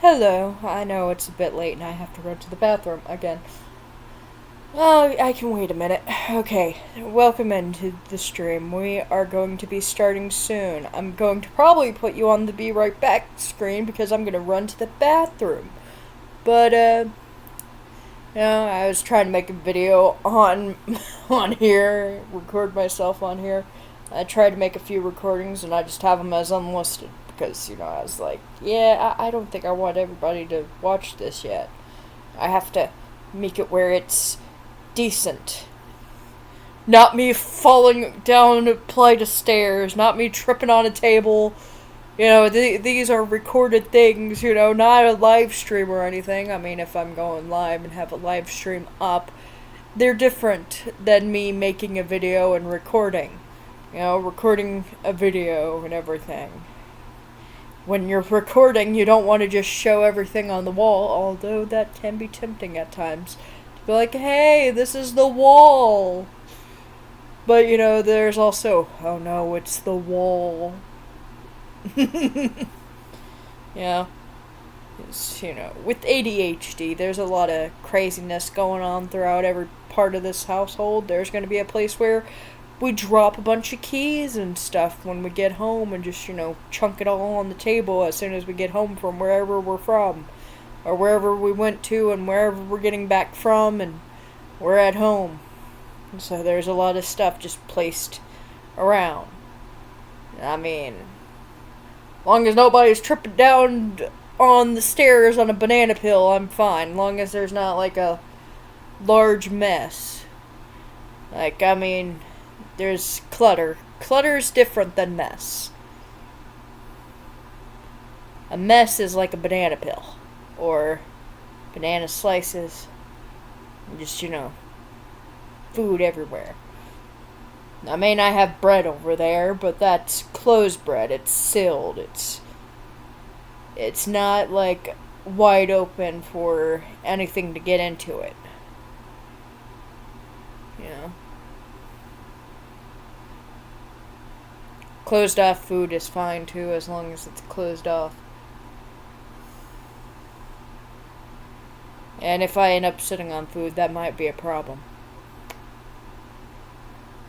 Hello, I know it's a bit late and I have to run to the bathroom again. Oh, I can wait a minute. Okay, welcome into the stream. We are going to be starting soon. I'm going to probably put you on the be right back screen because I'm going to run to the bathroom. But, I was trying to make a video on on here, record myself on here. I tried to make a few recordings and I just have them as unlisted because, I was like, yeah, I don't think I want everybody to watch this yet. I have to make it where it's decent. Not me falling down a flight of stairs, not me tripping on a table. These are recorded things, not a live stream or anything. I mean, if I'm going live and have a live stream up, they're different than me making a video and recording. Recording a video and everything. When you're recording, you don't want to just show everything on the wall, although that can be tempting at times. To be like, hey, this is the wall. But, there's also, oh no, it's the wall. Yeah. With ADHD, there's a lot of craziness going on throughout every part of this household. There's going to be a place where we drop a bunch of keys and stuff when we get home and just, chunk it all on the table as soon as we get home from wherever we're from. Or wherever we went to and wherever we're getting back from and we're at home. And so there's a lot of stuff just placed around. I mean, as long as nobody's tripping down on the stairs on a banana peel, I'm fine. As long as there's not like a large mess. There's clutter. Clutter's different than mess. A mess is like a banana peel. Or banana slices. And just, food everywhere. I mean, I have bread over there, but that's closed bread. It's sealed. It's not, wide open for anything to get into it. Closed off food is fine too, as long as it's closed off. And if I end up sitting on food, that might be a problem.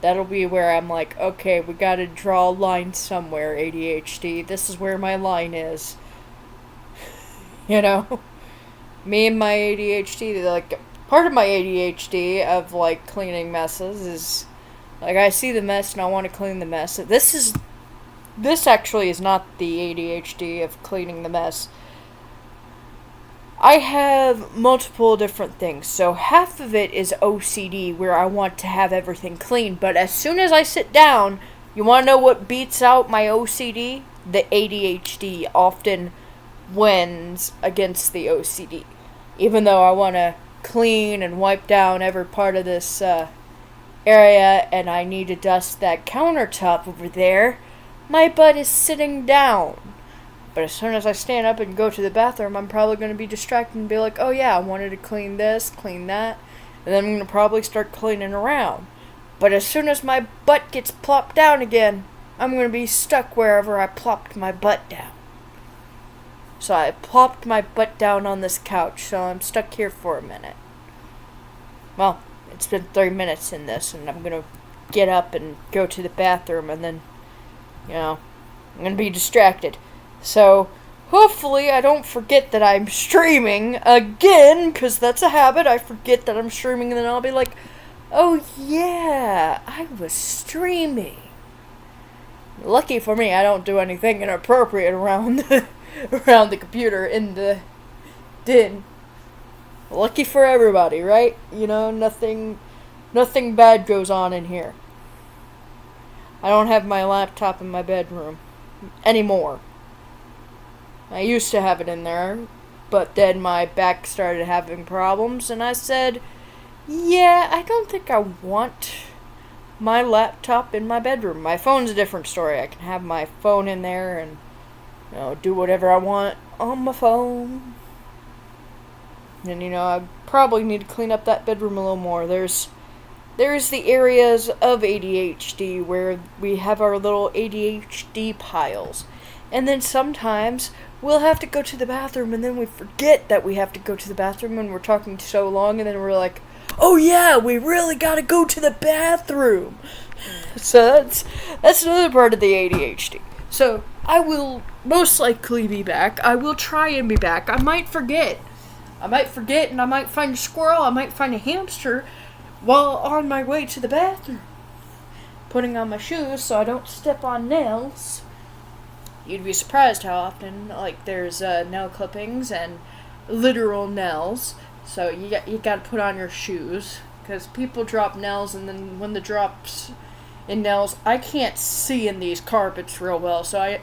That'll be where I'm like, okay, we gotta draw a line somewhere, ADHD. This is where my line is. Me and my ADHD, part of my ADHD of, cleaning messes is, I see the mess and I want to clean the mess. This actually is not the ADHD of cleaning the mess. I have multiple different things. So half of it is OCD, where I want to have everything clean. But as soon as I sit down, you want to know what beats out my OCD? The ADHD often wins against the OCD. Even though I want to clean and wipe down every part of this area, and I need to dust that countertop over there, my butt is sitting down. But as soon as I stand up and go to the bathroom, I'm probably going to be distracted and be like, oh yeah, I wanted to clean this, clean that, and then I'm going to probably start cleaning around. But as soon as my butt gets plopped down again, I'm going to be stuck wherever I plopped my butt down. So I plopped my butt down on this couch, so I'm stuck here for a minute. Well, it's been 3 minutes in this, and I'm going to get up and go to the bathroom, and then, I'm going to be distracted. So, hopefully I don't forget that I'm streaming again, because that's a habit. I forget that I'm streaming, and then I'll be like, oh yeah, I was streaming. Lucky for me, I don't do anything inappropriate around the computer in the den. Lucky for everybody, right? Nothing bad goes on in here. I don't have my laptop in my bedroom anymore. I used to have it in there, but then my back started having problems, and I said, yeah, I don't think I want my laptop in my bedroom. My phone's a different story. I can have my phone in there and, do whatever I want on my phone. And, I probably need to clean up that bedroom a little more. There's the areas of ADHD where we have our little ADHD piles. And then sometimes we'll have to go to the bathroom and then we forget that we have to go to the bathroom when we're talking so long and then we're like, oh yeah, we really gotta go to the bathroom. So that's another part of the ADHD. So I will most likely be back. I will try and be back. I might forget. And I might find a squirrel. I might find a hamster while on my way to the bathroom. Putting on my shoes so I don't step on nails. You'd be surprised how often, like, there's nail clippings and literal nails. So you got to put on your shoes because people drop nails, and then when the drops in nails, I can't see in these carpets real well. So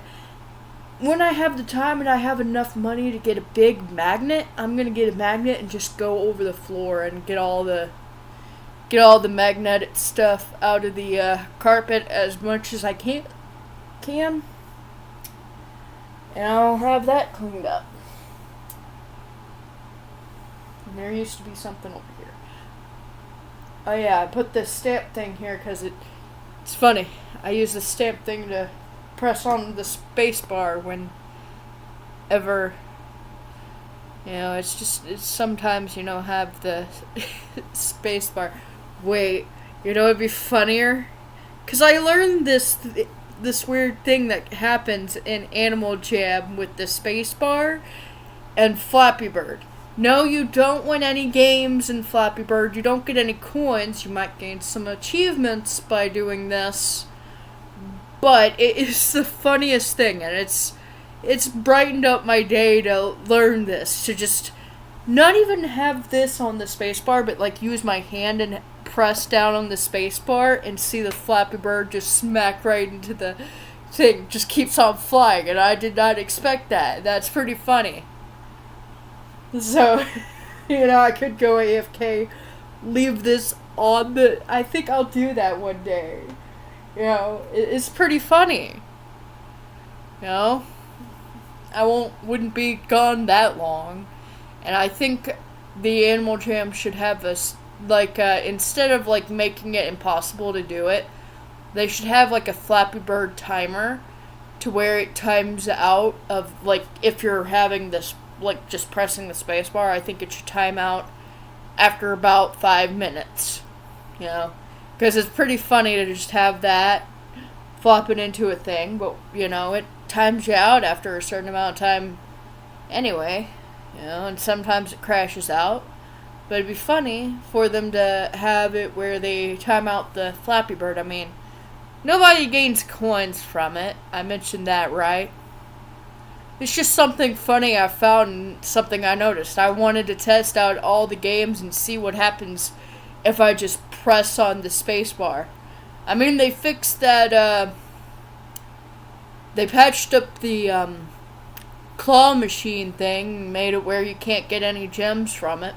when I have the time and I have enough money to get a big magnet, I'm gonna get a magnet and just go over the floor and get all the magnetic stuff out of the carpet as much as I can. And I'll have that cleaned up. And there used to be something over here. Oh yeah, I put this stamp thing here because it's funny. I use the stamp thing to press on the space bar whenever, it's sometimes, have the space bar. Wait, it'd be funnier? Because I learned this weird thing that happens in Animal Jam with the space bar and Flappy Bird. No, you don't win any games in Flappy Bird. You don't get any coins. You might gain some achievements by doing this. But it is the funniest thing, and it's brightened up my day to learn this. To just not even have this on the spacebar, but like use my hand and press down on the spacebar and see the Flappy Bird just smack right into the thing. Just keeps on flying, and I did not expect that. That's pretty funny. So, I could go AFK, leave this on I think I'll do that one day. It's pretty funny. I wouldn't be gone that long. And I think the Animal Jam should have instead of making it impossible to do it, they should have a Flappy Bird timer to where it times out of if you're having this just pressing the space bar. I think it should time out after about 5 minutes. Because it's pretty funny to just have that flop it into a thing, but it times you out after a certain amount of time anyway, and sometimes it crashes out. But it'd be funny for them to have it where they time out the Flappy Bird. I mean, nobody gains coins from it. I mentioned that, right? It's just something funny I found and something I noticed. I wanted to test out all the games and see what happens if I just press on the spacebar. I mean, they fixed that, they patched up the, claw machine thing and made it where you can't get any gems from it.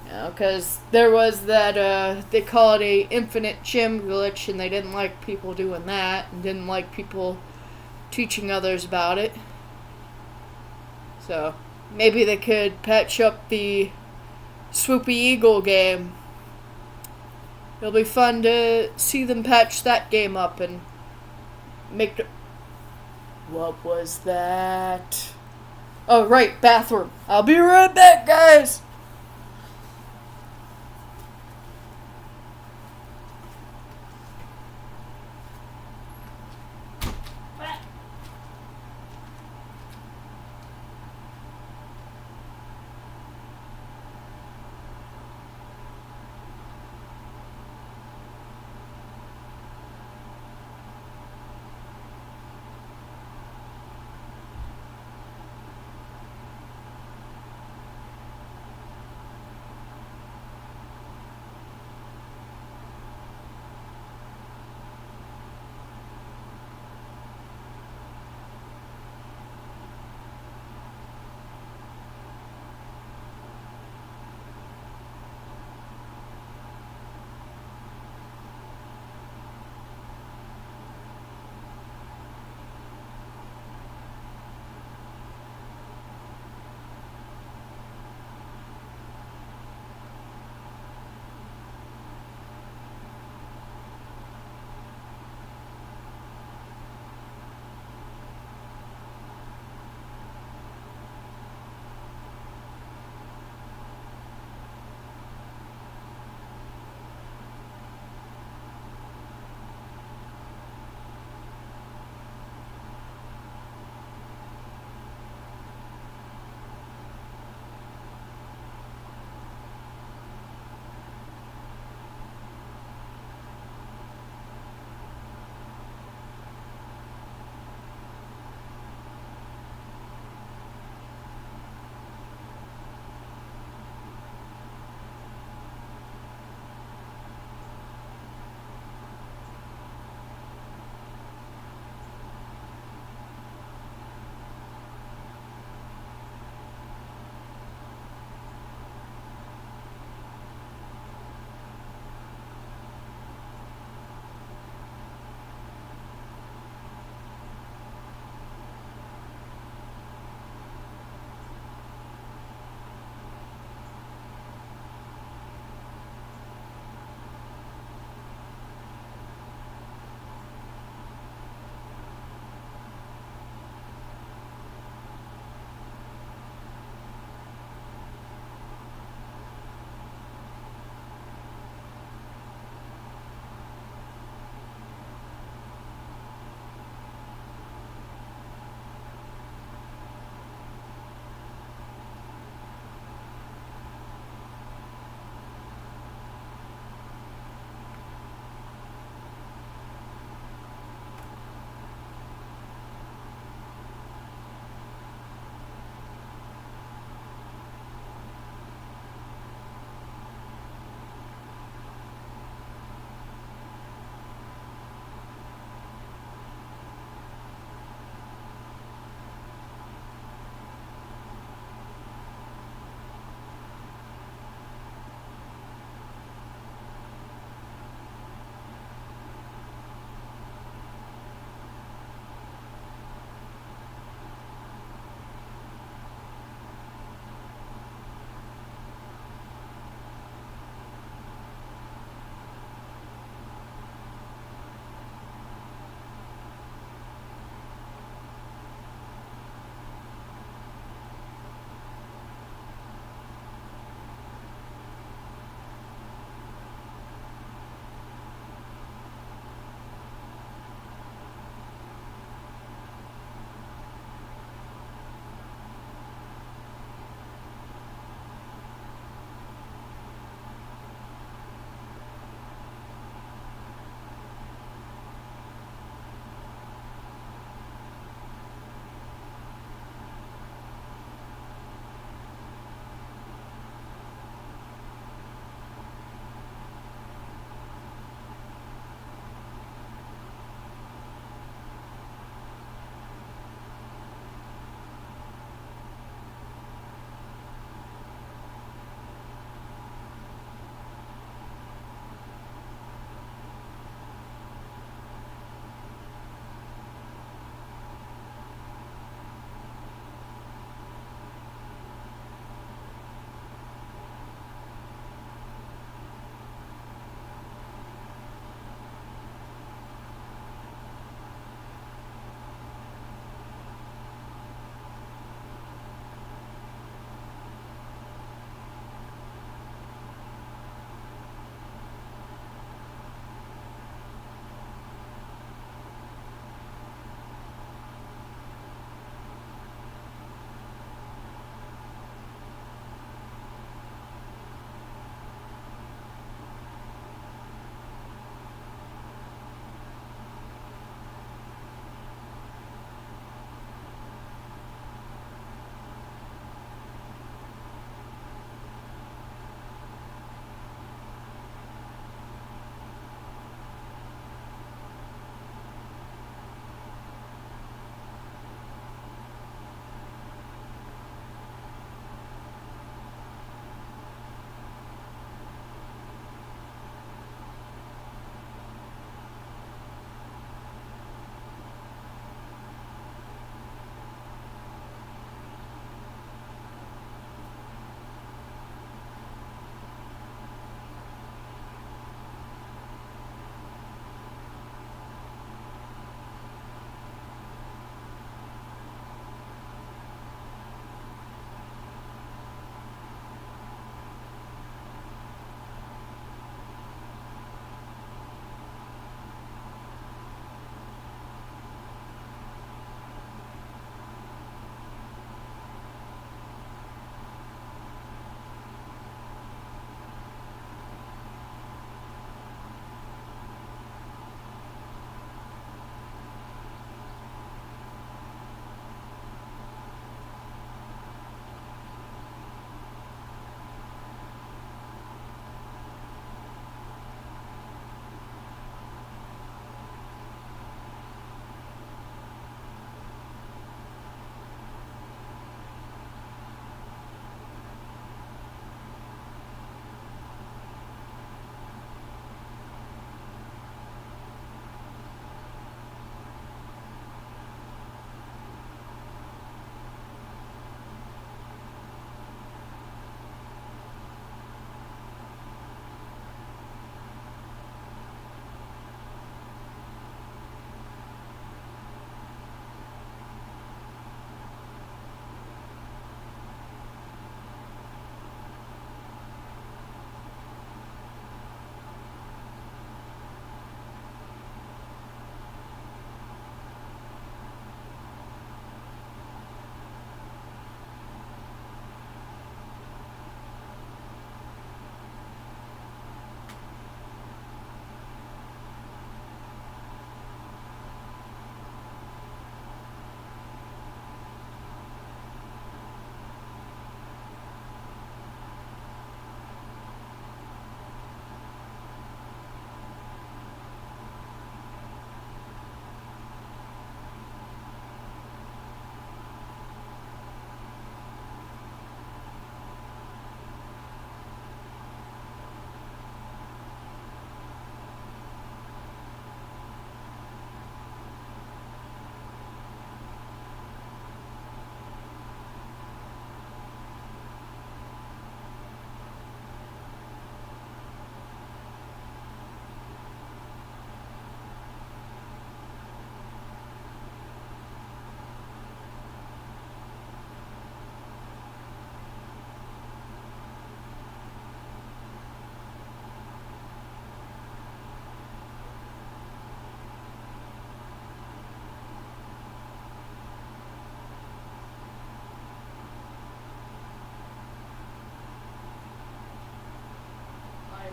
Because there was that, they call it a infinite gem glitch, and they didn't like people doing that, and didn't like people teaching others about it. So, maybe they could patch up the Swoopy Eagle game. It'll be fun to see them patch that game up and make What was that? Oh, right, bathroom. I'll be right back, guys!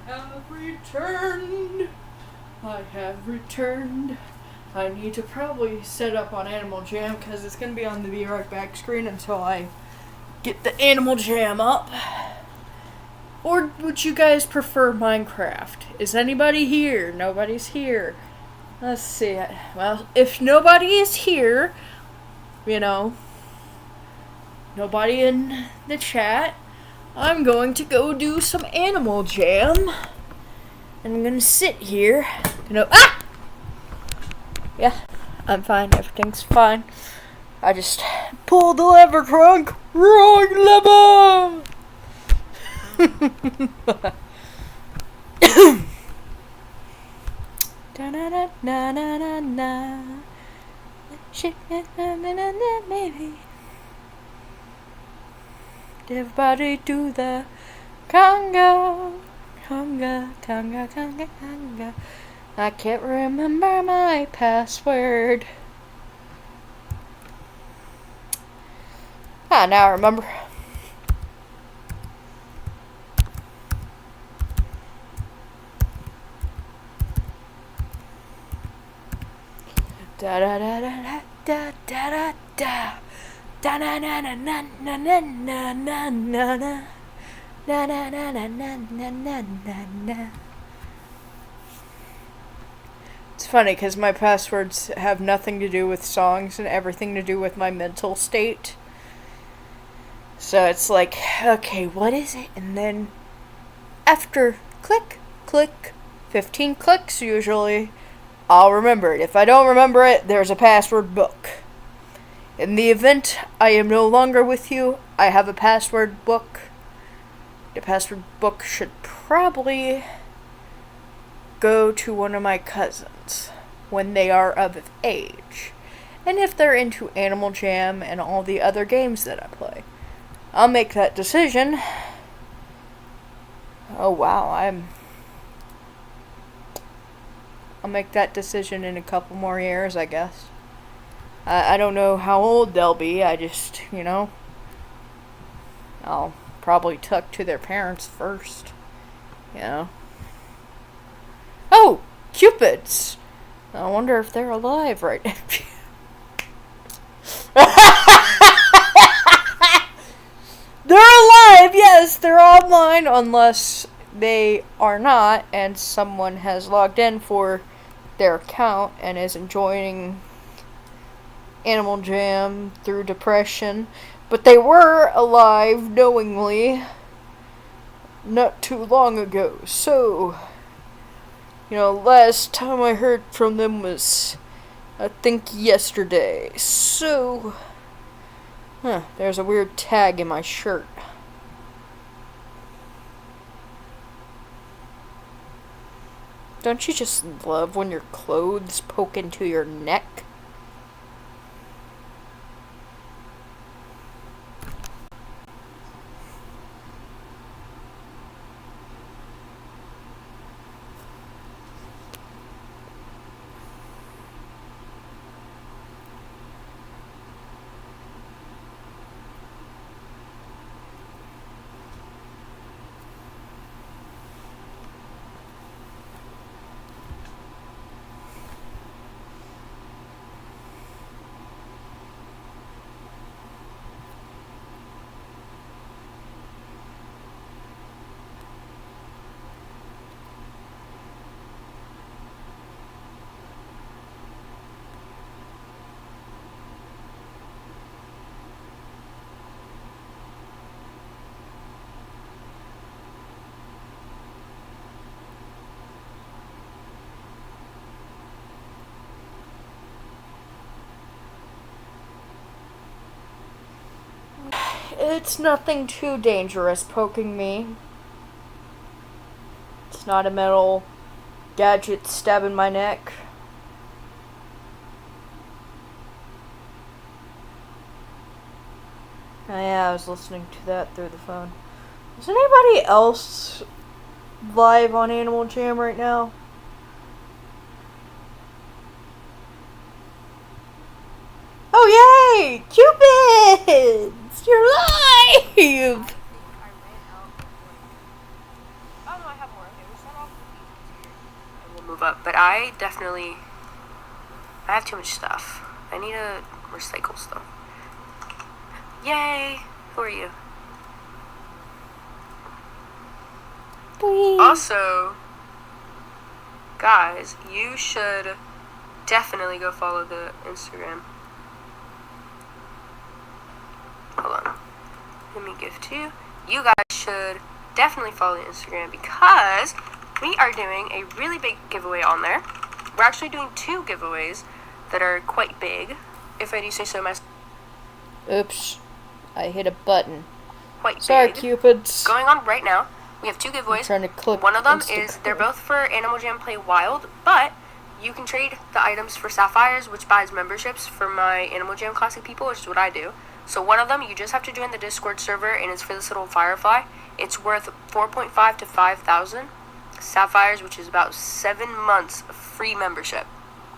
have returned. I have returned. I need to probably set up on Animal Jam because it's going to be on the Be Right Back screen until I get the Animal Jam up. Or would you guys prefer Minecraft? Is anybody here? Nobody's here. Let's see. Well, if nobody is here, you know, nobody in the chat, I'm going to go do some Animal Jam. And I'm going to sit here. Yeah, I'm fine. Everything's fine. I just pulled the lever trunk. Wrong lever! Everybody do the conga, conga, conga, conga, conga. I can't remember my password. Now I remember. Da da da da da da da da da na na na na na na na na na na na na na na na na na. It's funny because my passwords have nothing to do with songs and everything to do with my mental state. So it's like, okay, what is it? And then after click, click, 15 clicks usually, I'll remember it. If I don't remember it, there's a password book. In the event I am no longer with you, I have a password book. The password book should probably go to one of my cousins when they are of age. And if they're into Animal Jam and all the other games that I play, I'll make that decision. Oh wow, I'll make that decision in a couple more years, I guess. I don't know how old they'll be. I just, I'll probably tuck to their parents first. Oh, Cupids! I wonder if they're alive right now. They're alive, yes, they're online, unless they are not, and someone has logged in for their account and is enjoying Animal Jam through depression. But they were alive knowingly not too long ago, so last time I heard from them was I think yesterday. So there's a weird tag in my shirt. Don't you just love when your clothes poke into your neck? It's nothing too dangerous poking me. It's not a metal gadget stabbing my neck. Oh yeah, I was listening to that through the phone. Is anybody else live on Animal Jam right now? Oh yay! Cupids! You're live! I have too much stuff. I need to recycle stuff. Yay! Who are you? Boing. Also, guys, you should definitely go follow the Instagram. Hold on. Let me give to you. You guys should definitely follow the Instagram because we are doing a really big giveaway on there. We're actually doing 2 giveaways that are quite big, if I do say so myself. Oops. I hit a button. Quite Sorry, big. Cupids. Going on right now. We have 2 giveaways. I'm trying to click One of them Instagram. is, they're both for Animal Jam Play Wild, but you can trade the items for Sapphires, which buys memberships for my Animal Jam Classic people, which is what I do. So one of them, you just have to join the Discord server, and it's for this little Firefly. It's worth 4.5 to 5,000 Sapphires, which is about 7 months of free membership.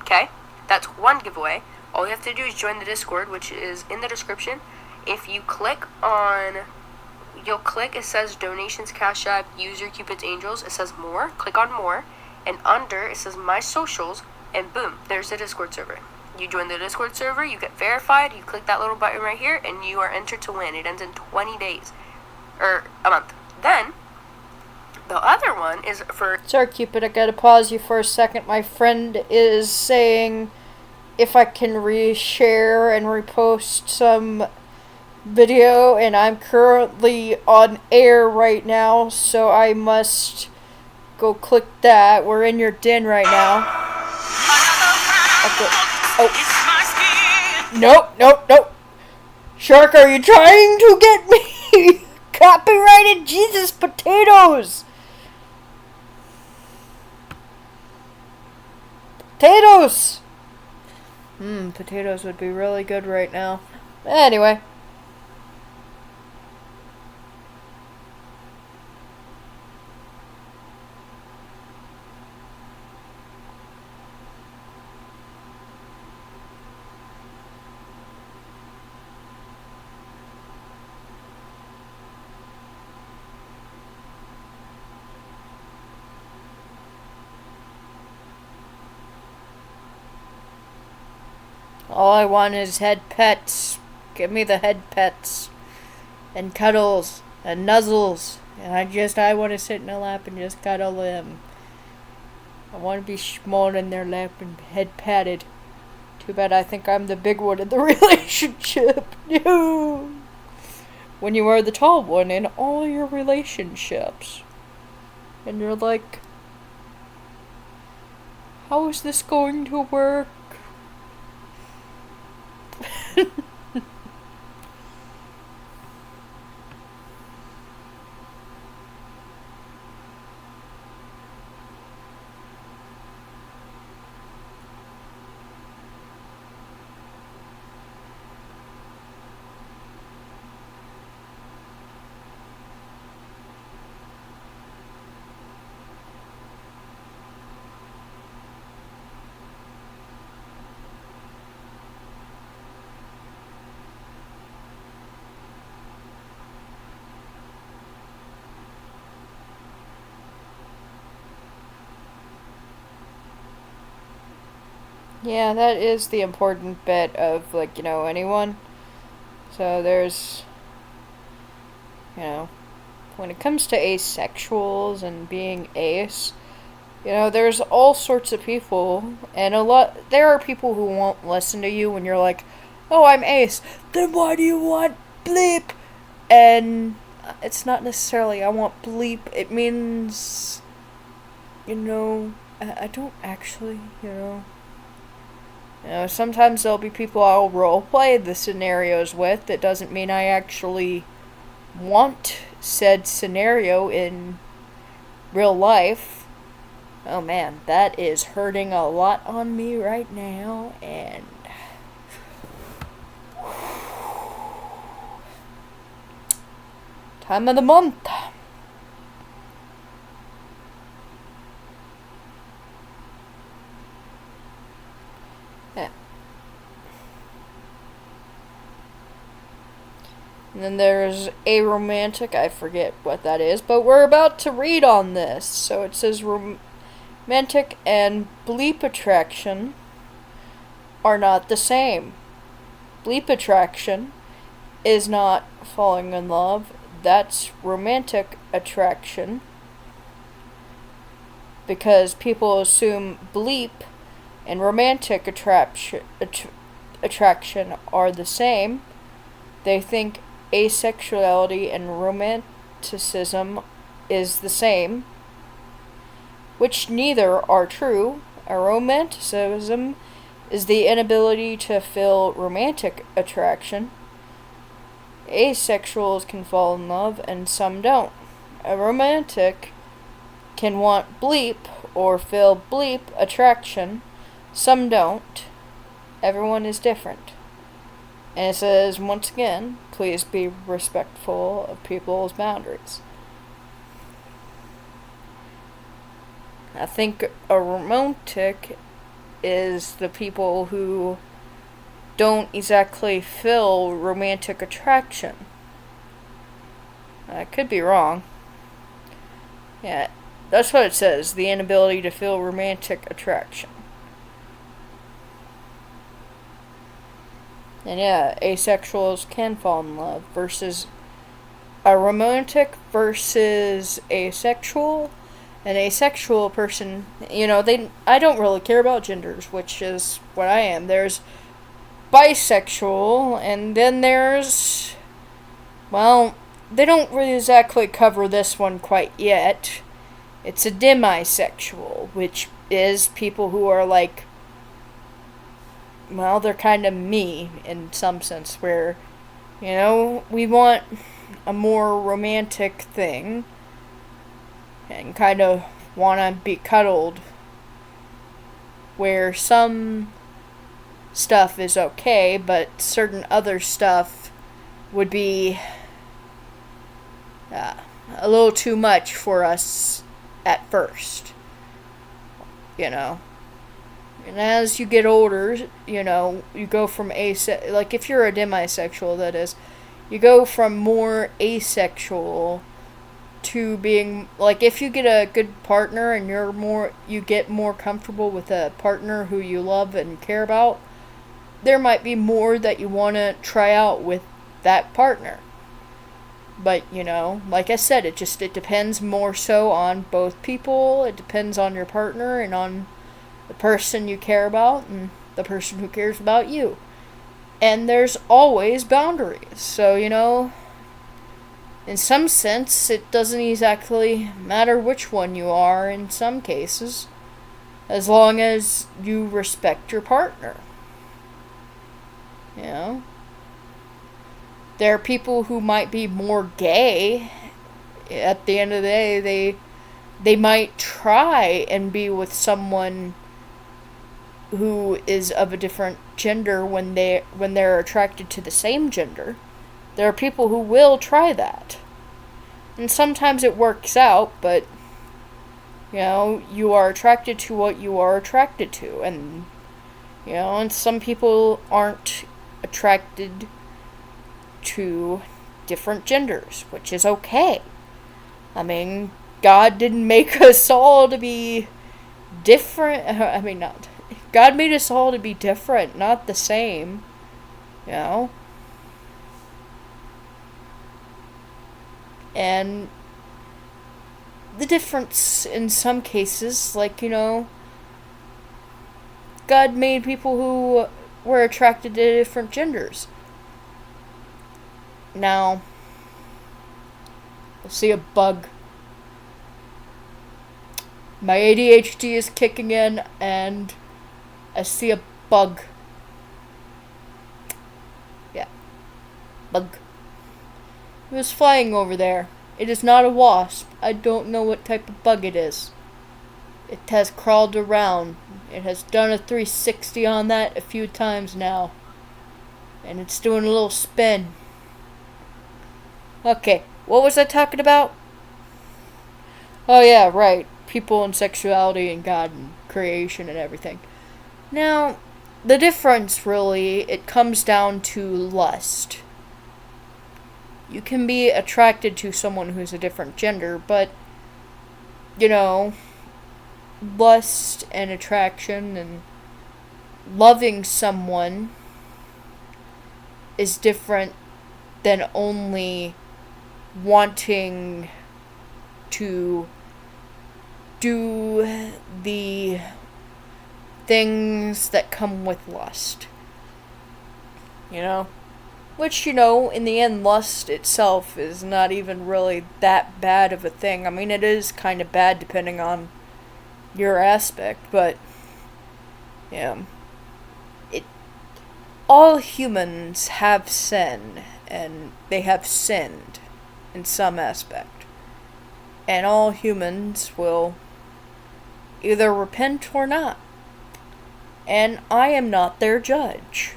Okay? That's one giveaway. All you have to do is join the Discord, which is in the description. If you click on... it says donations, Cash App, user Cupid's Angels. It says more. Click on more. And under, it says my socials. And boom, there's the Discord server. You join the Discord server, you get verified, you click that little button right here, and you are entered to win. It ends in 20 days. Or a month. Then, the other one is for... Sorry, Cupid, I gotta pause you for a second. My friend is saying if I can reshare and repost some video, and I'm currently on air right now, so I must go click that. We're in your den right now. Okay. Oh. Nope. Shark, are you trying to get me copyrighted? Jesus, potatoes! Potatoes! Potatoes would be really good right now. Anyway. All I want is head pets. Give me the head pets. And cuddles. And nuzzles. And I want to sit in their lap and just cuddle them. I want to be small in their lap and head patted. Too bad I think I'm the big one in the relationship. No. When you are the tall one in all your relationships. And you're like, how is this going to work? Yeah, that is the important bit of, like, anyone. So there's, when it comes to asexuals and being ace, there's all sorts of people, and there are people who won't listen to you when you're like, oh, I'm ace, then why do you want bleep? And it's not necessarily I want bleep, it means, I don't actually, sometimes there'll be people I'll roleplay the scenarios with. That doesn't mean I actually want said scenario in real life. Oh man, that is hurting a lot on me right now, and time of the month. And then there's aromantic, I forget what that is, but we're about to read on this. So it says Romantic and bleep attraction are not the same. Bleep attraction is not falling in love. That's romantic attraction. Because people assume bleep and romantic attraction are the same. They think asexuality and romanticism is the same, which neither are true. A romanticism is the inability to feel romantic attraction. Asexuals can fall in love and some don't. A romantic can want bleep or feel bleep attraction. Some don't. Everyone is different. And it says, once again, please be respectful of people's boundaries. I think a romantic is the people who don't exactly feel romantic attraction. I could be wrong. Yeah, that's what it says, the inability to feel romantic attraction. And yeah, asexuals can fall in love versus a romantic versus asexual. An asexual person, I don't really care about genders, which is what I am. There's bisexual, and then there's, well, they don't really exactly cover this one quite yet. It's a demisexual, which is people who are like, well, they're kind of me in some sense, where, we want a more romantic thing and kind of want to be cuddled, where some stuff is okay, but certain other stuff would be a little too much for us at first, And as you get older, you go from like if you're a demisexual, that is, you go from more asexual to being, like, if you get a good partner and you get more comfortable with a partner who you love and care about, there might be more that you want to try out with that partner. But, like I said, it depends more so on both people. It depends on your partner and on the person you care about and the person who cares about you. And there's always boundaries. So, in some sense, it doesn't exactly matter which one you are in some cases, as long as you respect your partner. There are people who might be more gay. At the end of the day, they might try and be with someone who is of a different gender when they're attracted to the same gender. There are people who will try that. And sometimes it works out, but you are attracted to what you are attracted to, and and some people aren't attracted to different genders, which is okay. I mean, God didn't make us all to be different. God made us all to be different, not the same. And the difference in some cases, like, God made people who were attracted to different genders. Now, I'll see a bug. My ADHD is kicking in, and I see a bug. Yeah. Bug. It was flying over there. It is not a wasp. I don't know what type of bug it is. It has crawled around. It has done a 360 on that a few times now. And it's doing a little spin. Okay, what was I talking about? Oh yeah, right. People and sexuality and God and creation and everything. Now, the difference really, it comes down to lust. You can be attracted to someone who's a different gender, but, lust and attraction and loving someone is different than only wanting to do the things that come with lust. You know? Which, in the end, lust itself is not even really that bad of a thing. I mean, it is kind of bad depending on your aspect, but, yeah. All humans have sin, and they have sinned in some aspect. And all humans will either repent or not. And I am not their judge.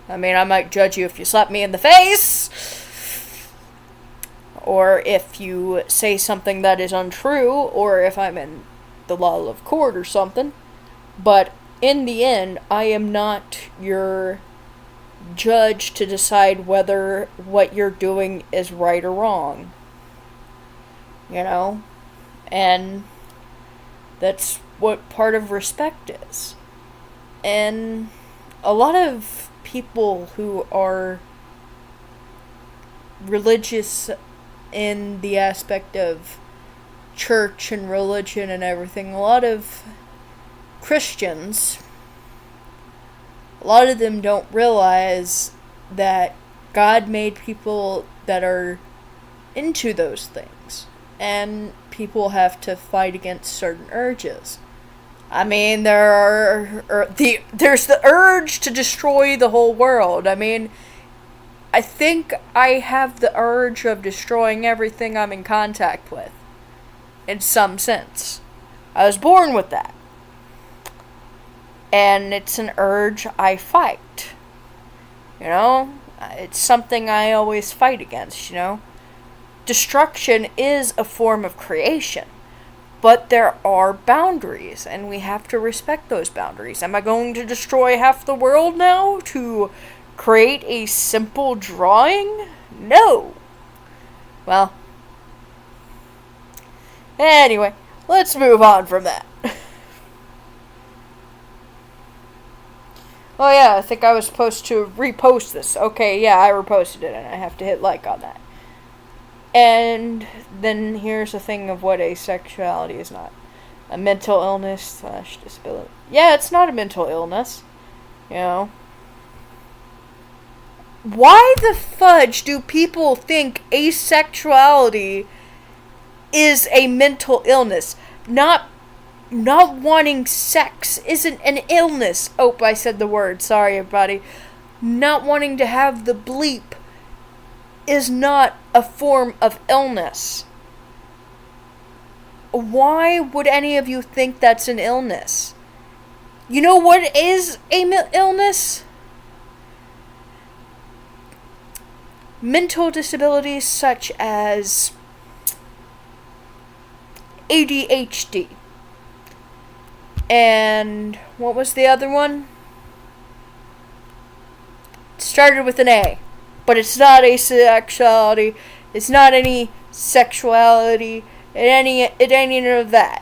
I mean, I might judge you if you slap me in the face, or if you say something that is untrue, or if I'm in the law of court or something. But in the end, I am not your judge to decide whether what you're doing is right or wrong. And that's what part of respect is. And a lot of people who are religious in the aspect of church and religion and everything, a lot of Christians, a lot of them don't realize that God made people that are into those things, and people have to fight against certain urges. I mean, there's the urge to destroy the whole world. I mean, I think I have the urge of destroying everything I'm in contact with, in some sense. I was born with that. And it's an urge I fight. It's something I always fight against, Destruction is a form of creation. But there are boundaries, and we have to respect those boundaries. Am I going to destroy half the world now to create a simple drawing? No. Well, anyway, let's move on from that. Oh yeah, I think I was supposed to repost this. Okay, yeah, I reposted it, and I have to hit like on that. And then here's the thing of what asexuality is not. A mental illness / disability. Yeah, it's not a mental illness. Why the fudge do people think asexuality is a mental illness? Not wanting sex isn't an illness. Oh, I said the word. Sorry, everybody. Not wanting to have the bleep is not a form of illness. Why would any of you think that's an illness? You know what is a illness? Mental disabilities such as ADHD. And what was the other one? It started with an A. But it's not asexuality. It's not any sexuality. It ain't any of that.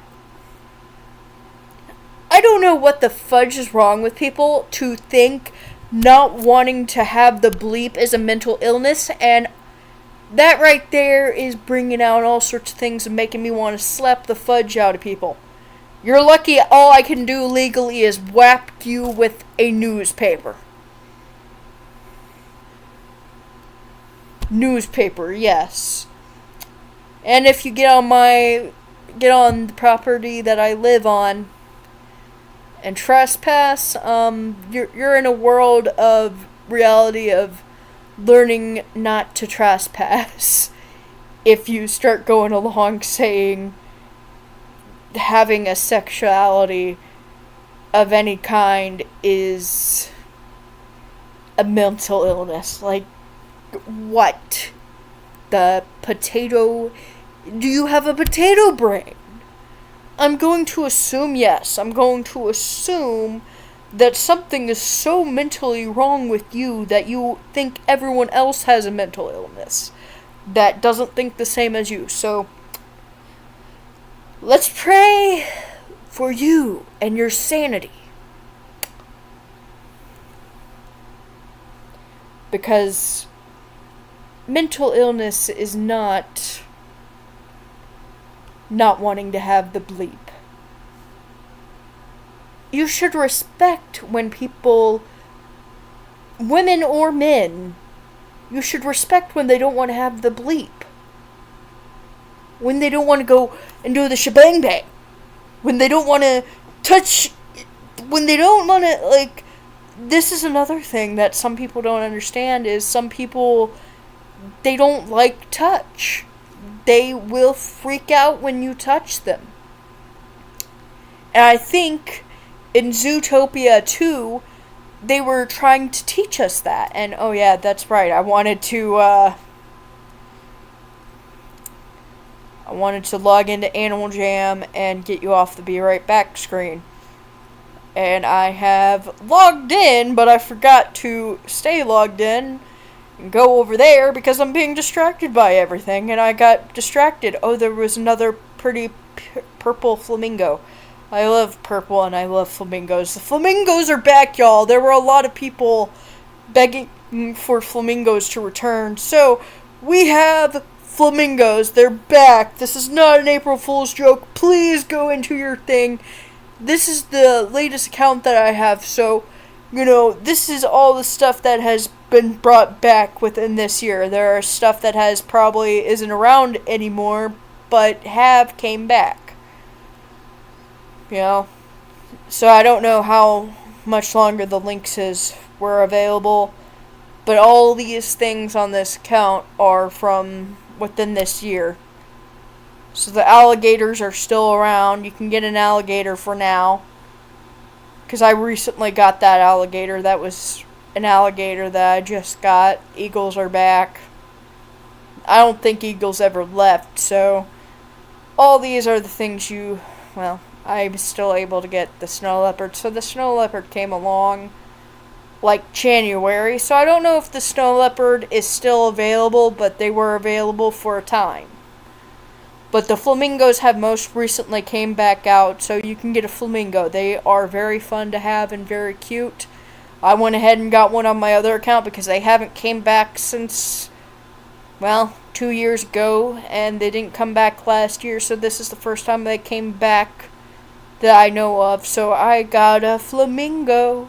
I don't know what the fudge is wrong with people to think not wanting to have the bleep is a mental illness, and that right there is bringing out all sorts of things and making me want to slap the fudge out of people. You're lucky all I can do legally is whap you with a newspaper. Newspaper, yes. And if you get on the property that I live on and trespass, you're in a world of reality of learning not to trespass. If you start going along saying having a sexuality of any kind is a mental illness, like what? The potato? Do you have a potato brain? I'm going to assume yes. I'm going to assume that something is so mentally wrong with you that you think everyone else has a mental illness that doesn't think the same as you. So, let's pray for you and your sanity. Because mental illness is not wanting to have the bleep. You should respect when people, women or men, you should respect when they don't want to have the bleep. When they don't want to go and do the shebang bang. When they don't want to touch, when they don't want to, like, this is another thing that some people don't understand is some people, they don't like touch. They will freak out when you touch them. And I think in Zootopia 2, they were trying to teach us that. And oh yeah, that's right. I wanted to log into Animal Jam and get you off the Be Right Back screen. And I have logged in, but I forgot to stay logged in and go over there because I'm being distracted by everything. And I got distracted. Oh, there was another pretty purple flamingo. I love purple and I love flamingos. The flamingos are back, y'all. There were a lot of people begging for flamingos to return. So, we have flamingos. They're back. This is not an April Fool's joke. Please go into your thing. This is the latest account that I have. So, this is all the stuff that has been brought back within this year. There are stuff that has probably isn't around anymore, but have came back. So I don't know how much longer the links were available, but all these things on this account are from within this year. So the alligators are still around. You can get an alligator for now, because I recently got that alligator. That was an alligator that I just got. Eagles are back. I don't think eagles ever left, so all these are the things I'm still able to get the snow leopard. So the snow leopard came along like January. So I don't know if the snow leopard is still available, but they were available for a time. But the flamingos have most recently came back out, so you can get a flamingo. They are very fun to have and very cute. I went ahead and got one on my other account because they haven't came back since, 2 years ago, and they didn't come back last year, so this is the first time they came back that I know of, so I got a flamingo.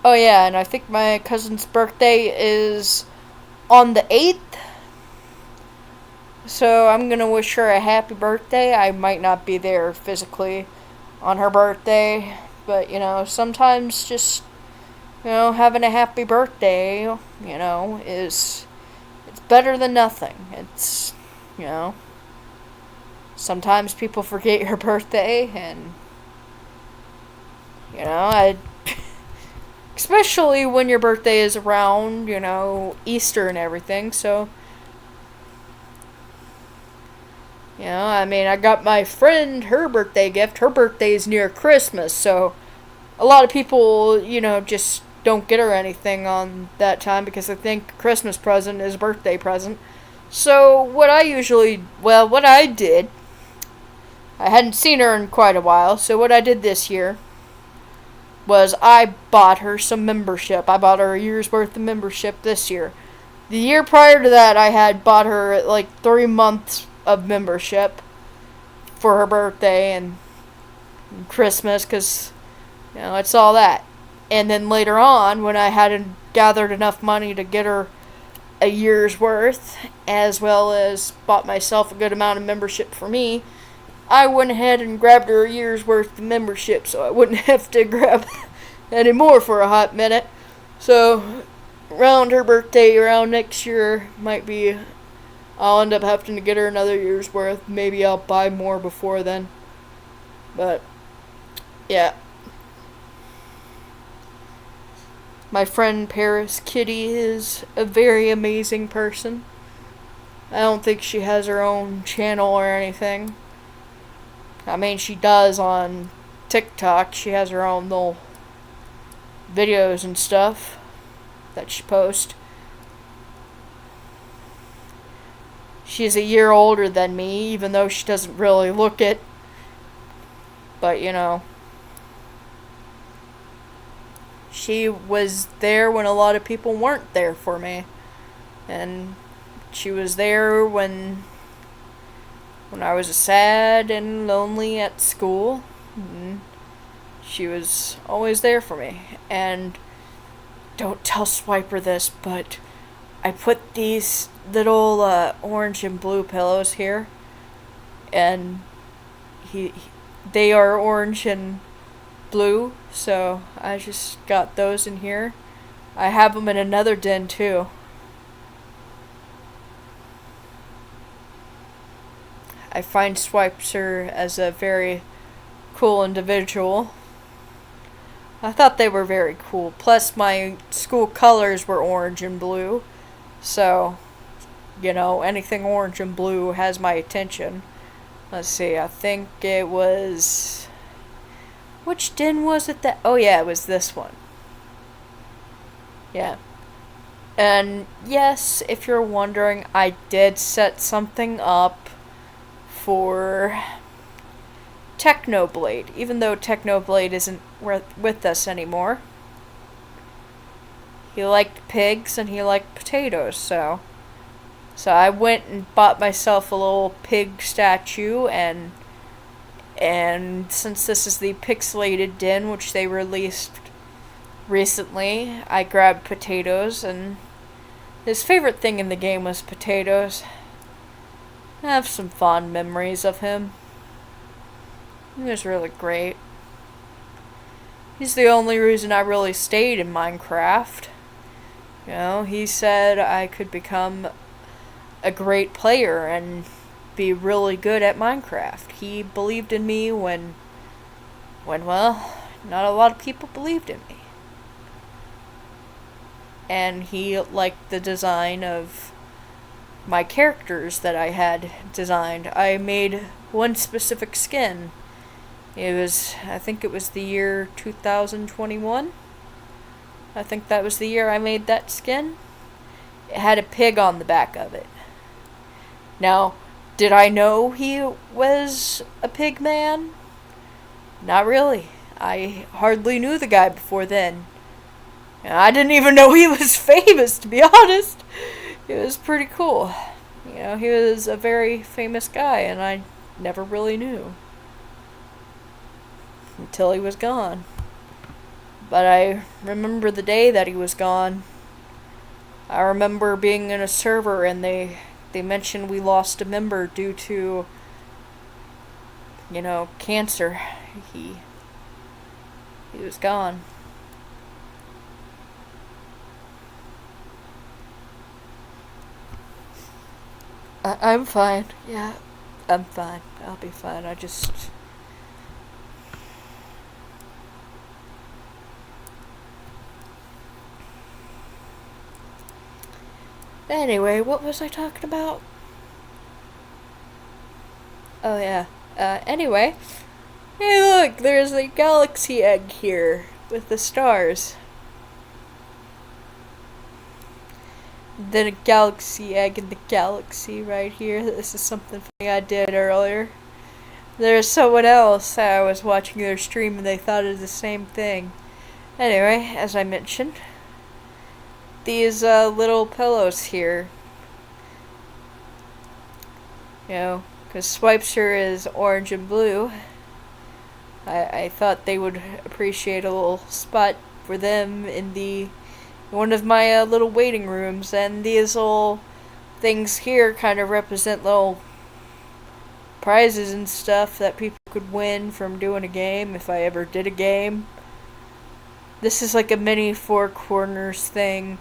Oh yeah, and I think my cousin's birthday is on the 8th, so I'm gonna wish her a happy birthday. I might not be there physically on her birthday, but sometimes just having a happy birthday is it's better than nothing. It's sometimes people forget your birthday, and especially when your birthday is around Easter and everything. So I got my friend her birthday gift. Her birthday is near Christmas, so a lot of people just don't get her anything on that time because they think Christmas present is a birthday present. So what I did, I hadn't seen her in quite a while, so what I did this year was I bought her some membership. I bought her a year's worth of membership this year. The year prior to that, I had bought her 3 months of membership for her birthday and Christmas, because it's all that. And then later on, when I hadn't gathered enough money to get her a year's worth, as well as bought myself a good amount of membership for me, I went ahead and grabbed her a year's worth of membership so I wouldn't have to grab any more for a hot minute. So around her birthday, around next year, I'll end up having to get her another year's worth. Maybe I'll buy more before then. But yeah. My friend Paris Kitty is a very amazing person. I don't think she has her own channel or anything. She does on TikTok. She has her own little videos and stuff that she posts. She's a year older than me, even though she doesn't really look it. But, she was there when a lot of people weren't there for me. And she was there when I was sad and lonely at school. And she was always there for me. And don't tell Swiper this, but I put these little orange and blue pillows here, and they are orange and blue, so I just got those in here. I have them in another den too. I find Swipser as a very cool individual. I thought they were very cool. Plus, my school colors were orange and blue. So, anything orange and blue has my attention. Let's see, I think it was. Which den was it that. Oh, yeah, it was this one. Yeah. And yes, if you're wondering, I did set something up for Technoblade, even though Technoblade isn't with us anymore. He liked pigs and he liked potatoes, so I went and bought myself a little pig statue, and since this is the pixelated den which they released recently, I grabbed potatoes, and his favorite thing in the game was potatoes. I have some fond memories of him. He was really great. He's the only reason I really stayed in Minecraft. He said I could become a great player and be really good at Minecraft. He believed in me when well, not a lot of people believed in me. And he liked the design of my characters that I had designed. I made one specific skin. I think it was the year 2021. I think that was the year I made that skin. It had a pig on the back of it. Now, did I know he was a pig man? Not really. I hardly knew the guy before then. I didn't even know he was famous, to be honest. It was pretty cool. He was a very famous guy, and I never really knew. Until he was gone. But I remember the day that he was gone. I remember being in a server and they mentioned we lost a member due to, cancer. He was gone. I'm fine. Yeah, I'm fine. I'll be fine. Anyway, what was I talking about? Oh, yeah. Anyway. Hey, look, there's a galaxy egg here with the stars. Then a galaxy egg in the galaxy right here. This is something funny I did earlier. There's someone else I was watching their stream and they thought it was the same thing. Anyway, as I mentioned, these little pillows here. Because Swipester is orange and blue. I thought they would appreciate a little spot for them in one of my little waiting rooms, and these little things here kind of represent little prizes and stuff that people could win from doing a game if I ever did a game. This is like a mini Four Corners thing.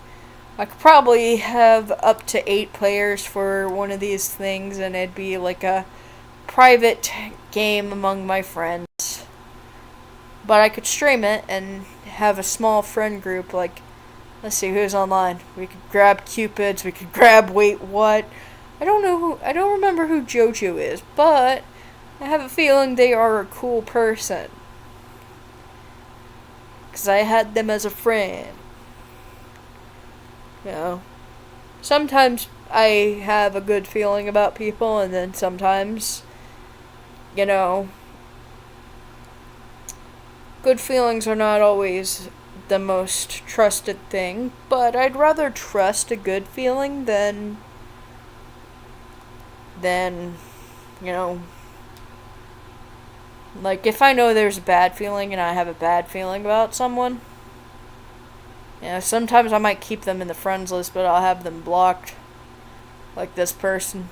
I could probably have up to 8 players for one of these things, and it'd be like a private game among my friends. But I could stream it and have a small friend group, like, let's see who's online. We could grab Cupids, we could grab Wait What. I don't remember who Jojo is, but I have a feeling they are a cool person. 'Cause I had them as a friend. Sometimes I have a good feeling about people, and then sometimes, Good feelings are not always the most trusted thing, but I'd rather trust a good feeling than, you know, like if I know there's a bad feeling and I have a bad feeling about someone, sometimes I might keep them in the friends list, but I'll have them blocked. Like this person.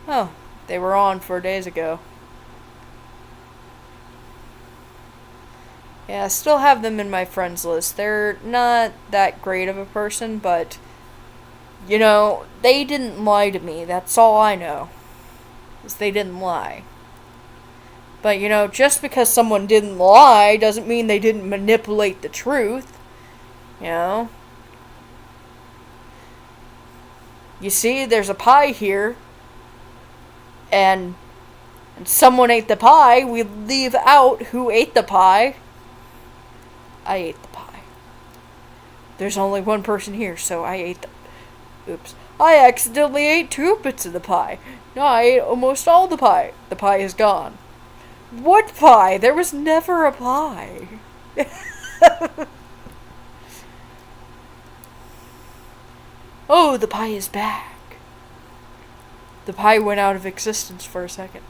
Oh, they were on 4 days ago. Yeah, I still have them in my friends list. They're not that great of a person, but, they didn't lie to me. That's all I know. Is they didn't lie. But, just because someone didn't lie doesn't mean they didn't manipulate the truth. You see, there's a pie here, and someone ate the pie. We leave out who ate the pie. I ate the pie. There's only one person here, so I ate Oops. I accidentally ate 2 bits of the pie. No, I ate almost all the pie. The pie is gone. What pie? There was never a pie. Oh, the pie is back. The pie went out of existence for a second.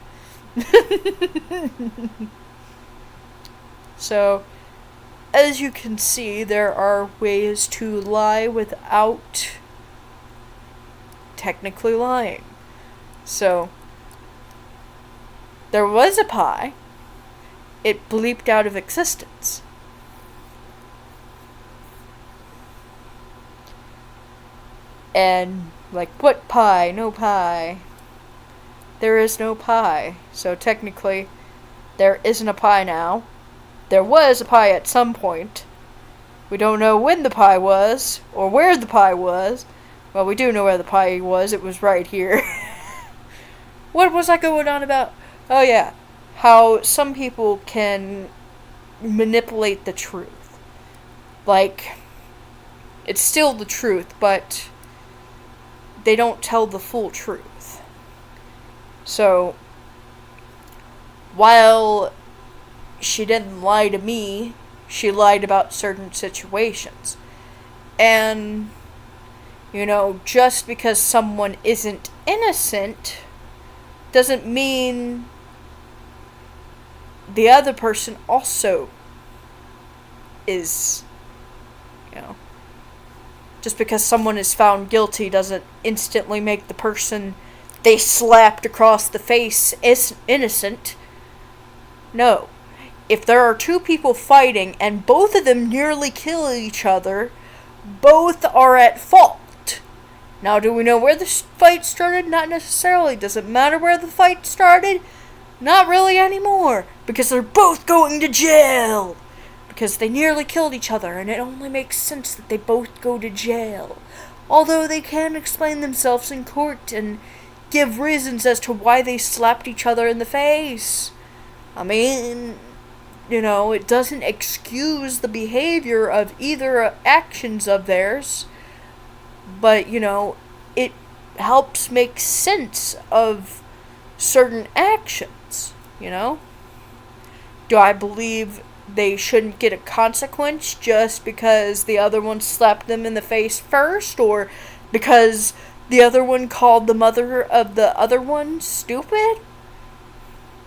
So, as you can see, there are ways to lie without technically lying. So, there was a pie. It bleeped out of existence. And, like, what pie? No pie. There is no pie. So, technically, there isn't a pie now. There was a pie at some point. We don't know when the pie was, or where the pie was. Well, we do know where the pie was. It was right here. What was I going on about? Oh, yeah. How some people can manipulate the truth. Like, it's still the truth, but they don't tell the full truth. So, while she didn't lie to me, she lied about certain situations. And, just because someone isn't innocent doesn't mean the other person also is, just because someone is found guilty doesn't instantly make the person they slapped across the face is innocent. No. If there are 2 people fighting and both of them nearly kill each other, both are at fault. Now, do we know where the fight started? Not necessarily. Does it matter where the fight started? Not really anymore. Because they're both going to jail. Because they nearly killed each other, and it only makes sense that they both go to jail. Although they can explain themselves in court and give reasons as to why they slapped each other in the face. I mean, it doesn't excuse the behavior of either actions of theirs, but, it helps make sense of certain actions, Do I believe they shouldn't get a consequence just because the other one slapped them in the face first, or because the other one called the mother of the other one stupid?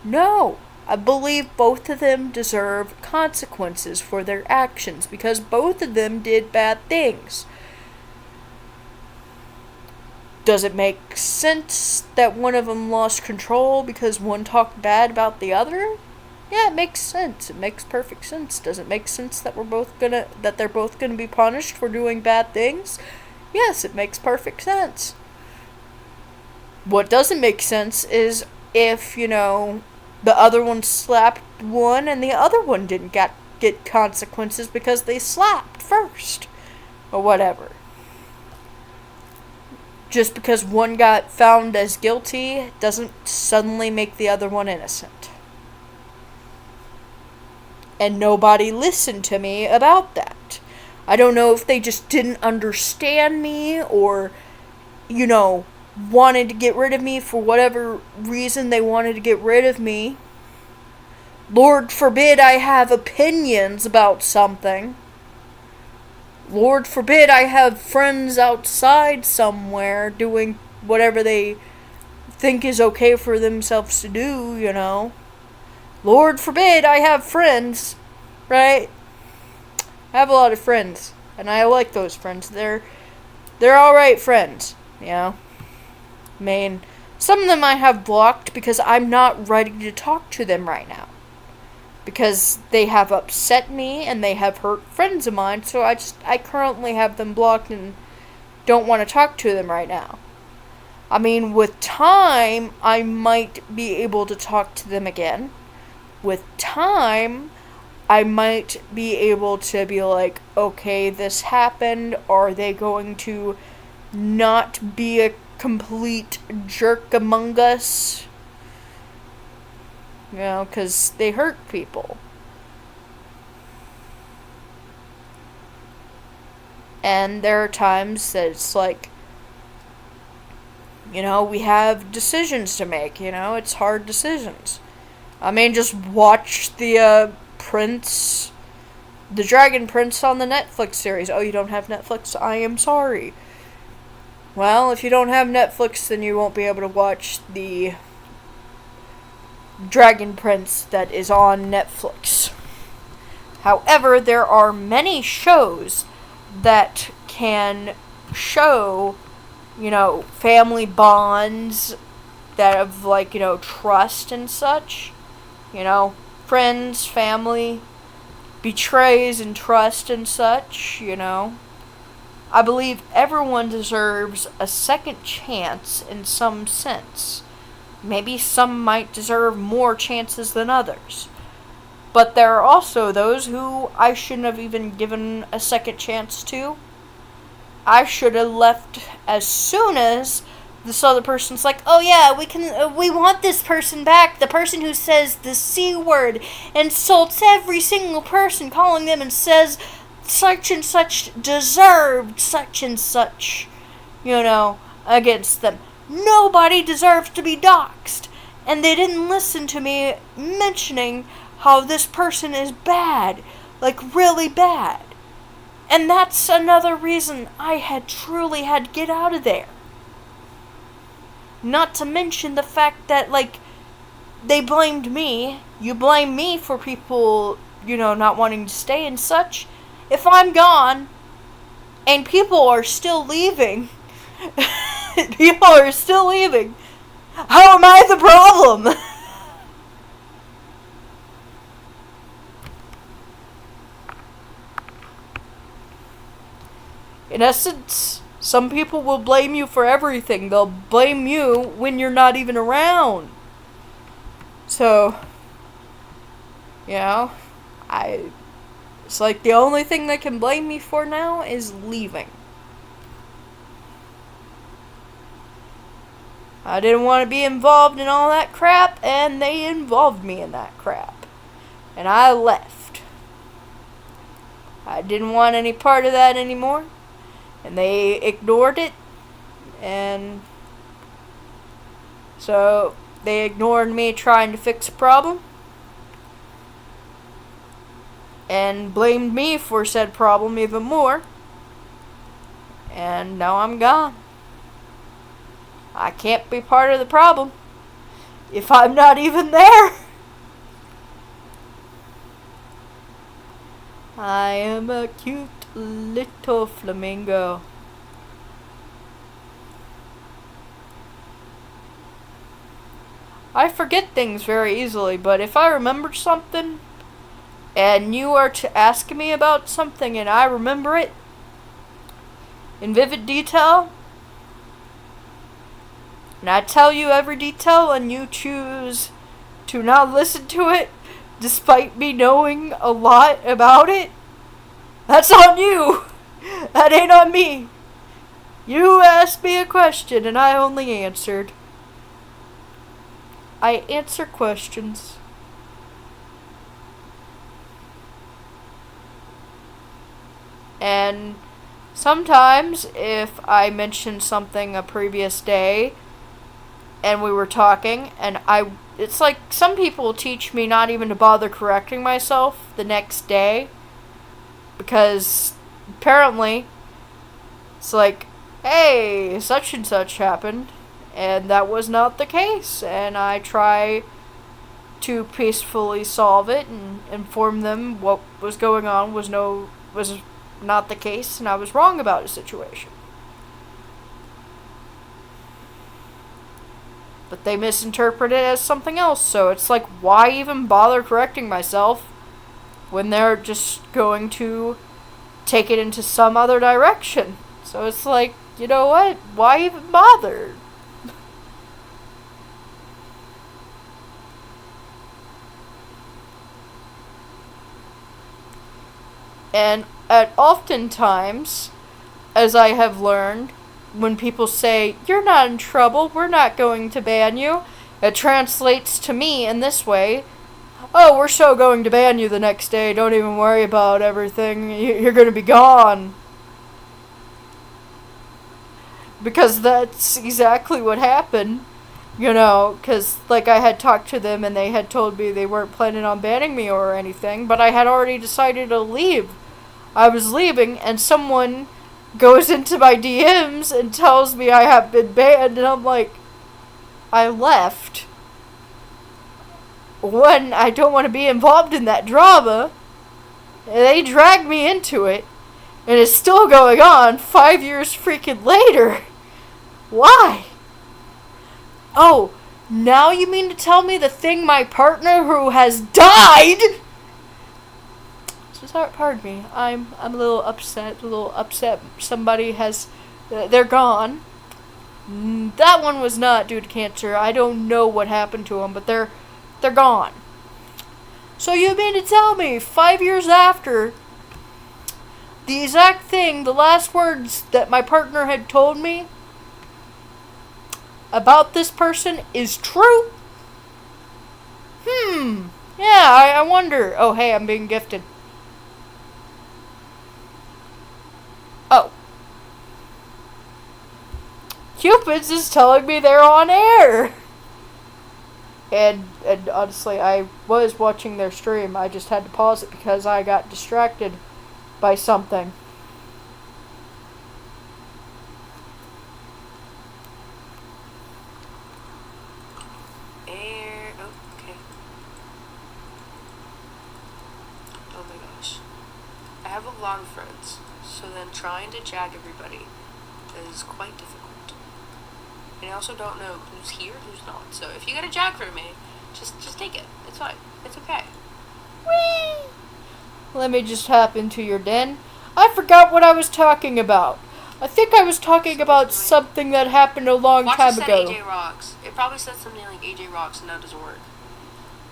No. I believe both of them deserve consequences for their actions because both of them did bad things. Does it make sense that one of them lost control because one talked bad about the other? Yeah, it makes sense. It makes perfect sense. Does it make sense that they're both gonna be punished for doing bad things? Yes, it makes perfect sense. What doesn't make sense is if, the other one slapped one and the other one didn't get consequences because they slapped first. Or whatever. Just because one got found as guilty doesn't suddenly make the other one innocent. And nobody listened to me about that. I don't know if they just didn't understand me or, wanted to get rid of me for whatever reason they wanted to get rid of me. Lord forbid I have opinions about something. Lord forbid I have friends outside somewhere doing whatever they think is okay for themselves to do, you know. Lord forbid I have friends, right? I have a lot of friends, and I like those friends. They're alright friends, you know. I mean, some of them I have blocked because I'm not ready to talk to them right now. Because they have upset me and they have hurt friends of mine, so I currently have them blocked and don't want to talk to them right now. I mean, with time, I might be able to talk to them again. With time, I might be able to be like, okay, this happened. Are they going to not be a complete jerk among us? You know, because they hurt people. And there are times that it's like, you know, we have decisions to make, you know, it's hard decisions. I mean, just watch the Dragon Prince on the Netflix series. Oh, you don't have Netflix? I am sorry. Well, if you don't have Netflix, then you won't be able to watch the Dragon Prince that is on Netflix. However, there are many shows that can show, you know, family bonds that have, like, you know, trust and such. You know, friends, family, betrays and trust and such, you know. I believe everyone deserves a second chance in some sense. Maybe some might deserve more chances than others. But there are also those who I shouldn't have even given a second chance to. I should have left as soon as this other person's like, oh yeah, we want this person back. The person who says the C word, insults every single person, calling them and says such and such deserved such and such, you know, against them. Nobody deserves to be doxxed. And they didn't listen to me mentioning how this person is bad. Like, really bad. And that's another reason I had truly had to get out of there. Not to mention the fact that, like, they blamed me. You blame me for people, you know, not wanting to stay and such. If I'm gone, and people are still leaving, people are still leaving, how am I the problem? In essence, some people will blame you for everything. They'll blame you when you're not even around. So, you know, it's like the only thing they can blame me for now is leaving. I didn't want to be involved in all that crap, and they involved me in that crap. And I left. I didn't want any part of that anymore. And they ignored it. And so they ignored me trying to fix a problem. And blamed me for said problem even more. And now I'm gone. I can't be part of the problem if I'm not even there. I am a cute little flamingo. I forget things very easily, but if I remember something and you are to ask me about something and I remember it in vivid detail, and I tell you every detail and you choose to not listen to it despite me knowing a lot about it, that's on you. That ain't on me. You asked me a question and I only answered. I answer questions. And sometimes if I mention something a previous day and we were talking, and it's like some people teach me not even to bother correcting myself the next day, because apparently it's like, hey, such and such happened, and that was not the case, and I try to peacefully solve it and inform them what was going on was not the case, and I was wrong about a situation. But they misinterpret it as something else, so it's like, why even bother correcting myself when they're just going to take it into some other direction? So it's like, you know what? Why even bother? And oftentimes, as I have learned, when people say, you're not in trouble, we're not going to ban you, it translates to me in this way: oh, we're so going to ban you the next day, don't even worry about everything, you're going to be gone. Because that's exactly what happened, because like I had talked to them and they had told me they weren't planning on banning me or anything, but I had already decided to leave. I was leaving, and someone goes into my DMs and tells me I have been banned, and I'm like, I left when I don't want to be involved in that drama, and they dragged me into it, and it's still going on 5 years freaking later. Why? Oh, now you mean to tell me the thing my partner who has died... So pardon me, I'm a little upset, somebody has... they're gone. That one was not due to cancer. I don't know what happened to them, but they're gone. So you mean to tell me 5 years after, the exact thing, the last words that my partner had told me about this person is true? Yeah, I wonder. Oh, hey, I'm being gifted. Oh. Cupid's is telling me they're on air. And honestly, I was watching their stream. I just had to pause it because I got distracted by something. Air. Oh, okay. Oh my gosh. I have a lot of friends, so then trying to jag everybody is quite difficult. And I also don't know who's here, who's not. So if you get a jag from me, just take it. It's fine. It's okay. Whee! Let me just hop into your den. I forgot what I was talking about. I think I was talking about something that happened a long time ago. Watch it said AJ Rocks. It probably said something like AJ Rocks, and that doesn't work.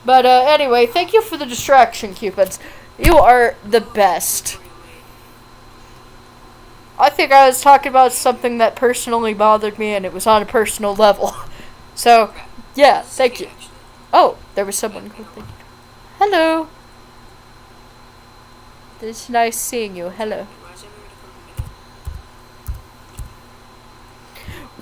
But anyway, thank you for the distraction, Cupids. You are the best. I think I was talking about something that personally bothered me, and it was on a personal level. So, yeah, thank you. Oh, there was someone. Hello. It's nice seeing you. Hello.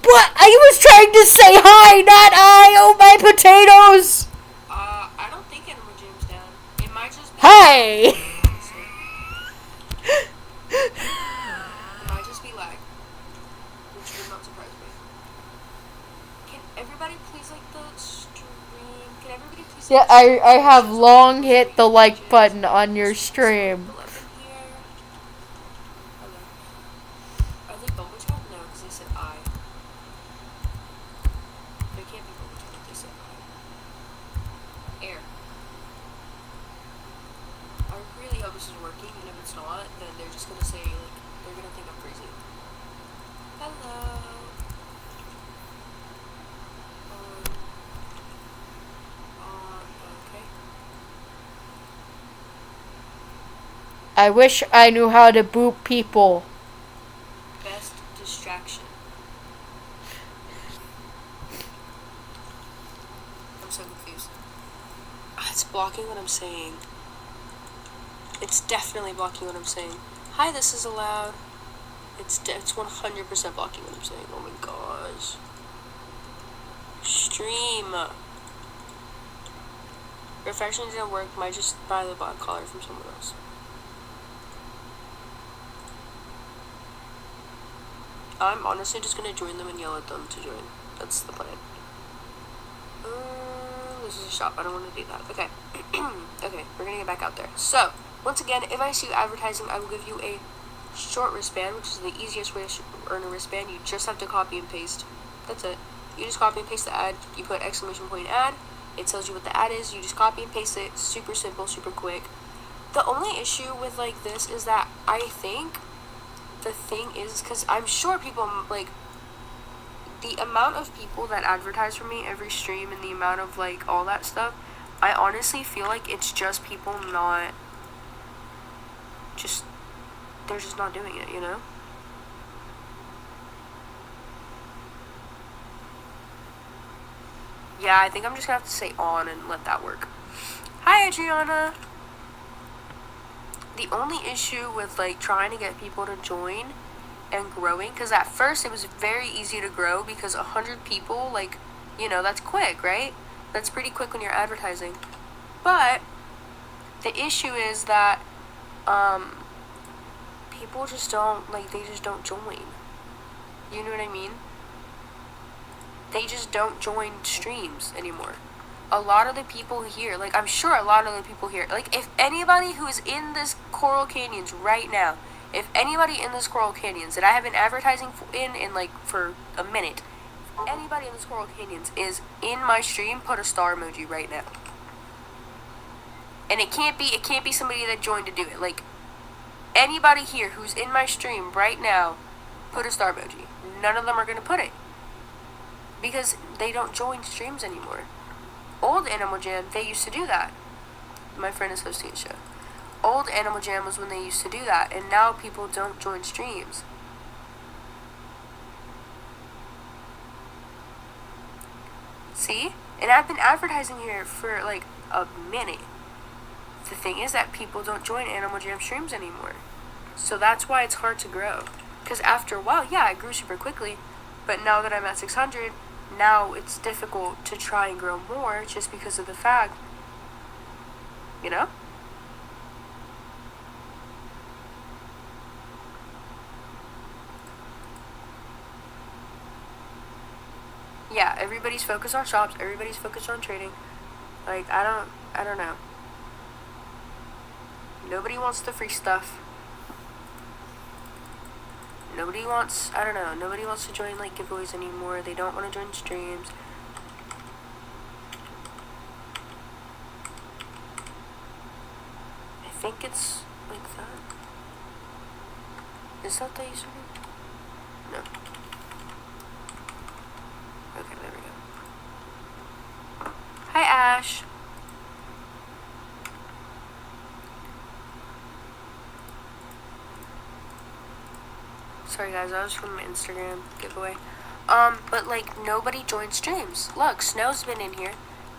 What? I was trying to say hi, not I. Oh, my potatoes. I don't think Animal Jam's down. It might just be... Hi. It might just be lag, which would not surprise me. Can everybody please like the stream? Can everybody please... Yeah, I have long hit the like button on your stream. Are they bubble chat? No, because they said I. They can't be bubble chat if they said I. Air. I really hope this is working, and if it's not, then they're just gonna say, like, they're gonna think I'm crazy. Hello. Okay. I wish I knew how to boot people. Best distraction. I'm so confused. It's blocking what I'm saying. It's definitely blocking what I'm saying. Hi, this is allowed. It's 100% blocking what I'm saying. Oh my gosh. Stream. Refreshing didn't work. Might just buy the bot collar from someone else. I'm honestly just gonna join them and yell at them to join. That's the plan. This is a shop. I don't want to do that. Okay. Okay, we're gonna get back out there. So, once again, if I see you advertising, I will give you a short wristband, which is the easiest way to earn a wristband. You just have to copy and paste. That's it. You just copy and paste the ad. You put exclamation point ad. It tells you what the ad is. You just copy and paste it. Super simple, super quick. The only issue with like this is that I think the thing is, because I'm sure people like the amount of people that advertise for me every stream and the amount of like all that stuff, I honestly feel like it's just people not just, they're just not doing it, you know? Yeah, I think I'm just gonna have to say on and let that work. Hi, Adriana! The only issue with like trying to get people to join and growing, because at first it was very easy to grow because 100 people, like, you know, that's quick, right? That's pretty quick when you're advertising. But the issue is that people just don't, like, they just don't join. You know what I mean? They just don't join streams anymore. A lot of the people here, like, I'm sure a lot of the people here, like, if anybody who is in this Coral Canyons right now, if anybody in this Coral Canyons that I have been advertising in like, for a minute, anybody in this Coral Canyons is in my stream, put a star emoji right now. And it can't be somebody that joined to do it. Like, anybody here who's in my stream right now, put a star emoji. None of them are going to put it. Because they don't join streams anymore. Old Animal Jam, they used to do that. My friend is hosting a show. Old Animal Jam was when they used to do that, and now people don't join streams. See? And I've been advertising here for like a minute. The thing is that people don't join Animal Jam streams anymore. So that's why it's hard to grow. Because after a while, yeah, I grew super quickly, but now that I'm at 600, now it's difficult to try and grow more just because of the fact, you know? Yeah, everybody's focused on shops, everybody's focused on trading. Like, I don't know. Nobody wants the free stuff. Nobody wants, I don't know, nobody wants to join, like, giveaways anymore. They don't want to join streams. I think it's like that. Is that the username? No. Okay, there we go. Hi, Ash. Sorry guys, that was from my Instagram giveaway. But like, nobody joins streams. Look, Snow's been in here.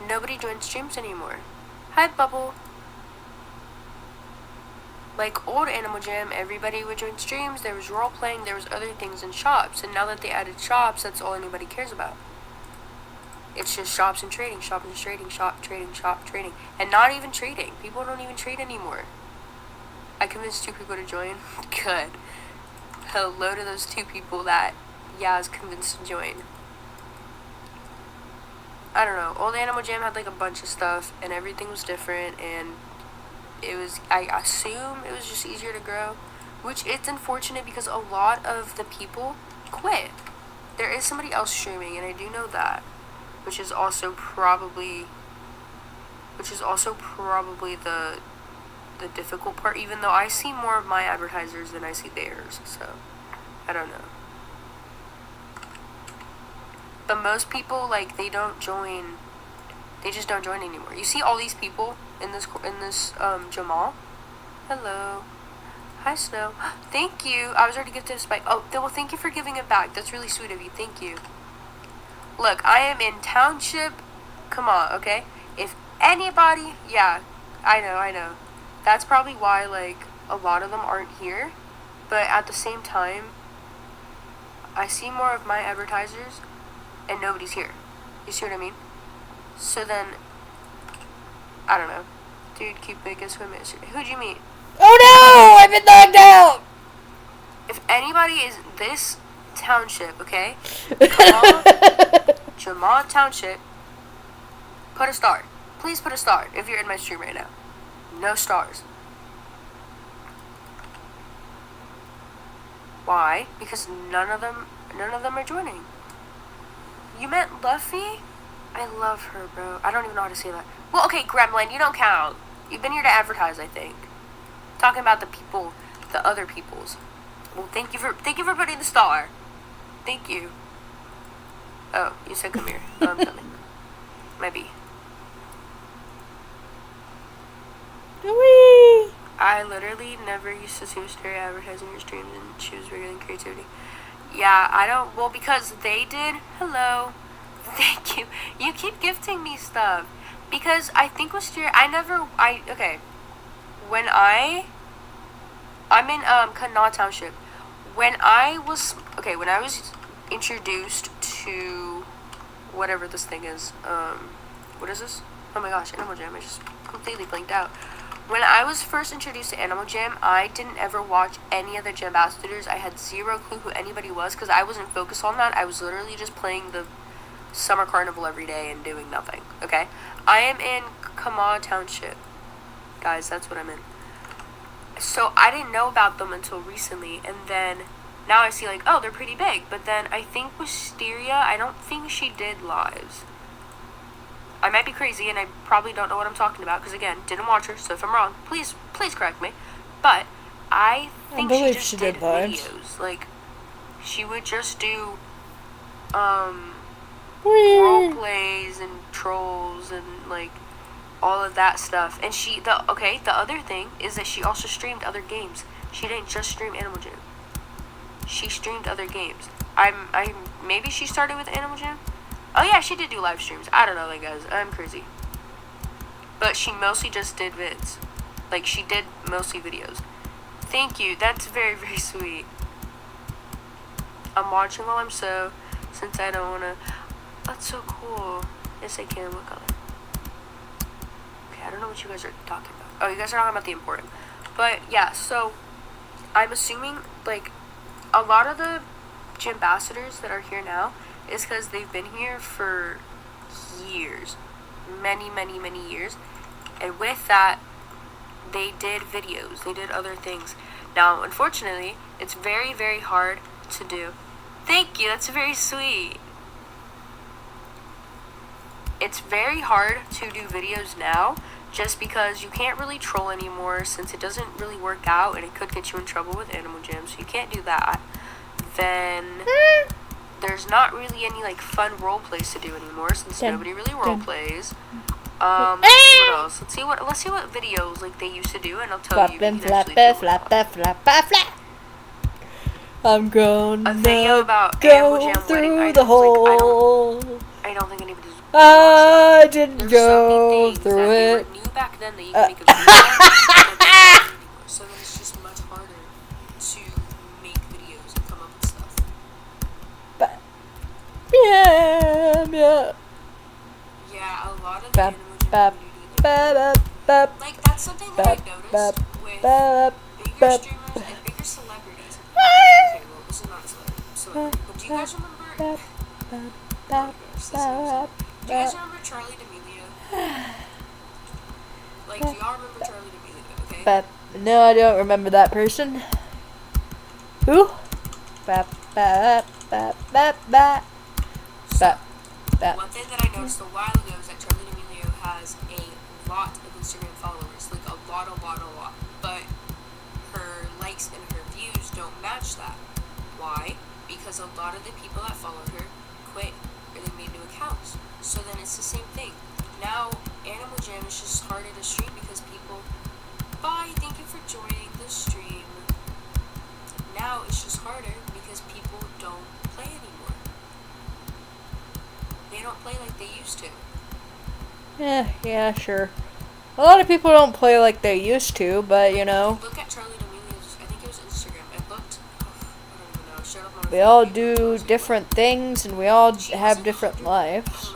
Nobody joins streams anymore. Hi, Bubble. Like, old Animal Jam, everybody would join streams, there was role-playing, there was other things in shops, and now that they added shops, that's all anybody cares about. It's just shops and trading, shop and trading, shop, trading, shop, trading. And not even trading. People don't even trade anymore. I convinced 2 people to join. Good. Hello to those 2 people that Yaz convinced to join. I don't know. Old Animal Jam had like a bunch of stuff, and everything was different, and it was, I assume it was just easier to grow, which it's unfortunate because a lot of the people quit. There is somebody else streaming, and I do know that, which is also probably the difficult part, even though I see more of my advertisers than I see theirs, so I don't know. But most people, like, they just don't join anymore. You see all these people in this Jamal. Hello. Hi, Snow. Thank you. I was already gifted a spike. Oh, well, thank you for giving it back. That's really sweet of you. Thank you. Look, I am in Township. Come on, okay? If anybody, yeah, I know. That's probably why, like, a lot of them aren't here. But at the same time, I see more of my advertisers, and nobody's here. You see what I mean? So then, I don't know. Dude, keep making swim. Who'd you meet? Oh no! I've been knocked out! If anybody is this township, okay? Jamal Township, put a star. Please put a star if you're in my stream right now. No stars. Why? Because none of them are joining. You meant Luffy? I love her, bro. I don't even know how to say that. Well, okay, Gremlin, you don't count. You've been here to advertise, I think. Talking about the people, the other peoples. Well, thank you for putting the star. Thank you. Oh, you said come here. Oh, I'm coming. Maybe. Whee! I literally never used to see Mysteria advertising your streams and choose regular creativity. Yeah, I don't. Well, because they did. Hello. Thank you. You keep gifting me stuff. Because I think Mysteria. Okay. When I'm in Kanawha Township. When I was introduced to whatever this thing is. What is this? Oh my gosh, Animal Jam. I just completely blanked out. When I was first introduced to Animal Jam, I didn't ever watch any of the Jam Ambassadors. I had zero clue who anybody was because I wasn't focused on that. I was literally just playing the Summer Carnival every day and doing nothing, okay? I am in Kanawha Township. Guys, that's what I'm in. So I didn't know about them until recently, and then now I see like, oh, they're pretty big. But then I think Wisteria, I don't think she did lives. I might be crazy, and I probably don't know what I'm talking about, because again, didn't watch her, so if I'm wrong, please correct me. But I think she just did videos. Like, she would just do, role plays and trolls and, like, all of that stuff. And the other thing is that she also streamed other games. She didn't just stream Animal Jam. She streamed other games. Maybe she started with Animal Jam? Oh yeah, she did do live streams. I don't know, like, guys. I'm crazy. But she mostly just did vids. Like, she did mostly videos. Thank you. That's very, very sweet. I'm watching while I'm since I don't want to. That's so cool. Yes, I can. What color? Okay, I don't know what you guys are talking about. Oh, you guys are talking about the important. But, yeah, so I'm assuming, like, a lot of the Jambassadors that are here now is because they've been here for years. Many, many, many years. And with that, they did videos. They did other things. Now, unfortunately, it's very, very hard to do. Thank you. That's very sweet. It's very hard to do videos now just because you can't really troll anymore since it doesn't really work out and it could get you in trouble with Animal Jam, so you can't do that. Then there's not really any like fun role plays to do anymore since nobody really role plays. Let's see what else. Let's see what videos like they used to do, and I'll tell you. I'm gonna a video about go Animal Jam through wedding the items. hole. I don't think anybody's. I didn't There's go so through many things that it. they were new back then that you can make a video on, so then it's just much harder to make videos and come up with stuff. But yeah. Yeah, a lot of the Animal Jam community, like that's something that I've noticed with bigger streamers and bigger celebrities. Okay, well, this is not a celebrity, but do you guys remember? Do you guys remember Charlie D'Amelio? Like, do y'all remember Charlie D'Amelio? Okay. No, I don't remember that person. Who? One thing that I noticed a while ago is that Charlie D'Amelio has a lot of Instagram followers, like a lot. But her likes and her views don't match that. Why? Because a lot of the people that follow her quit or they made new accounts. So then it's the same thing. Now Animal Jam is just harder to stream because people. Bye. Thank you for joining the stream. Now it's just harder because people don't play anymore. They don't play like they used to. Yeah, sure. A lot of people don't play like they used to, but you know. Look at Charlie D'Amelio's, I think it was Instagram. I looked. I don't even know. We all do different things, and we all have different lives.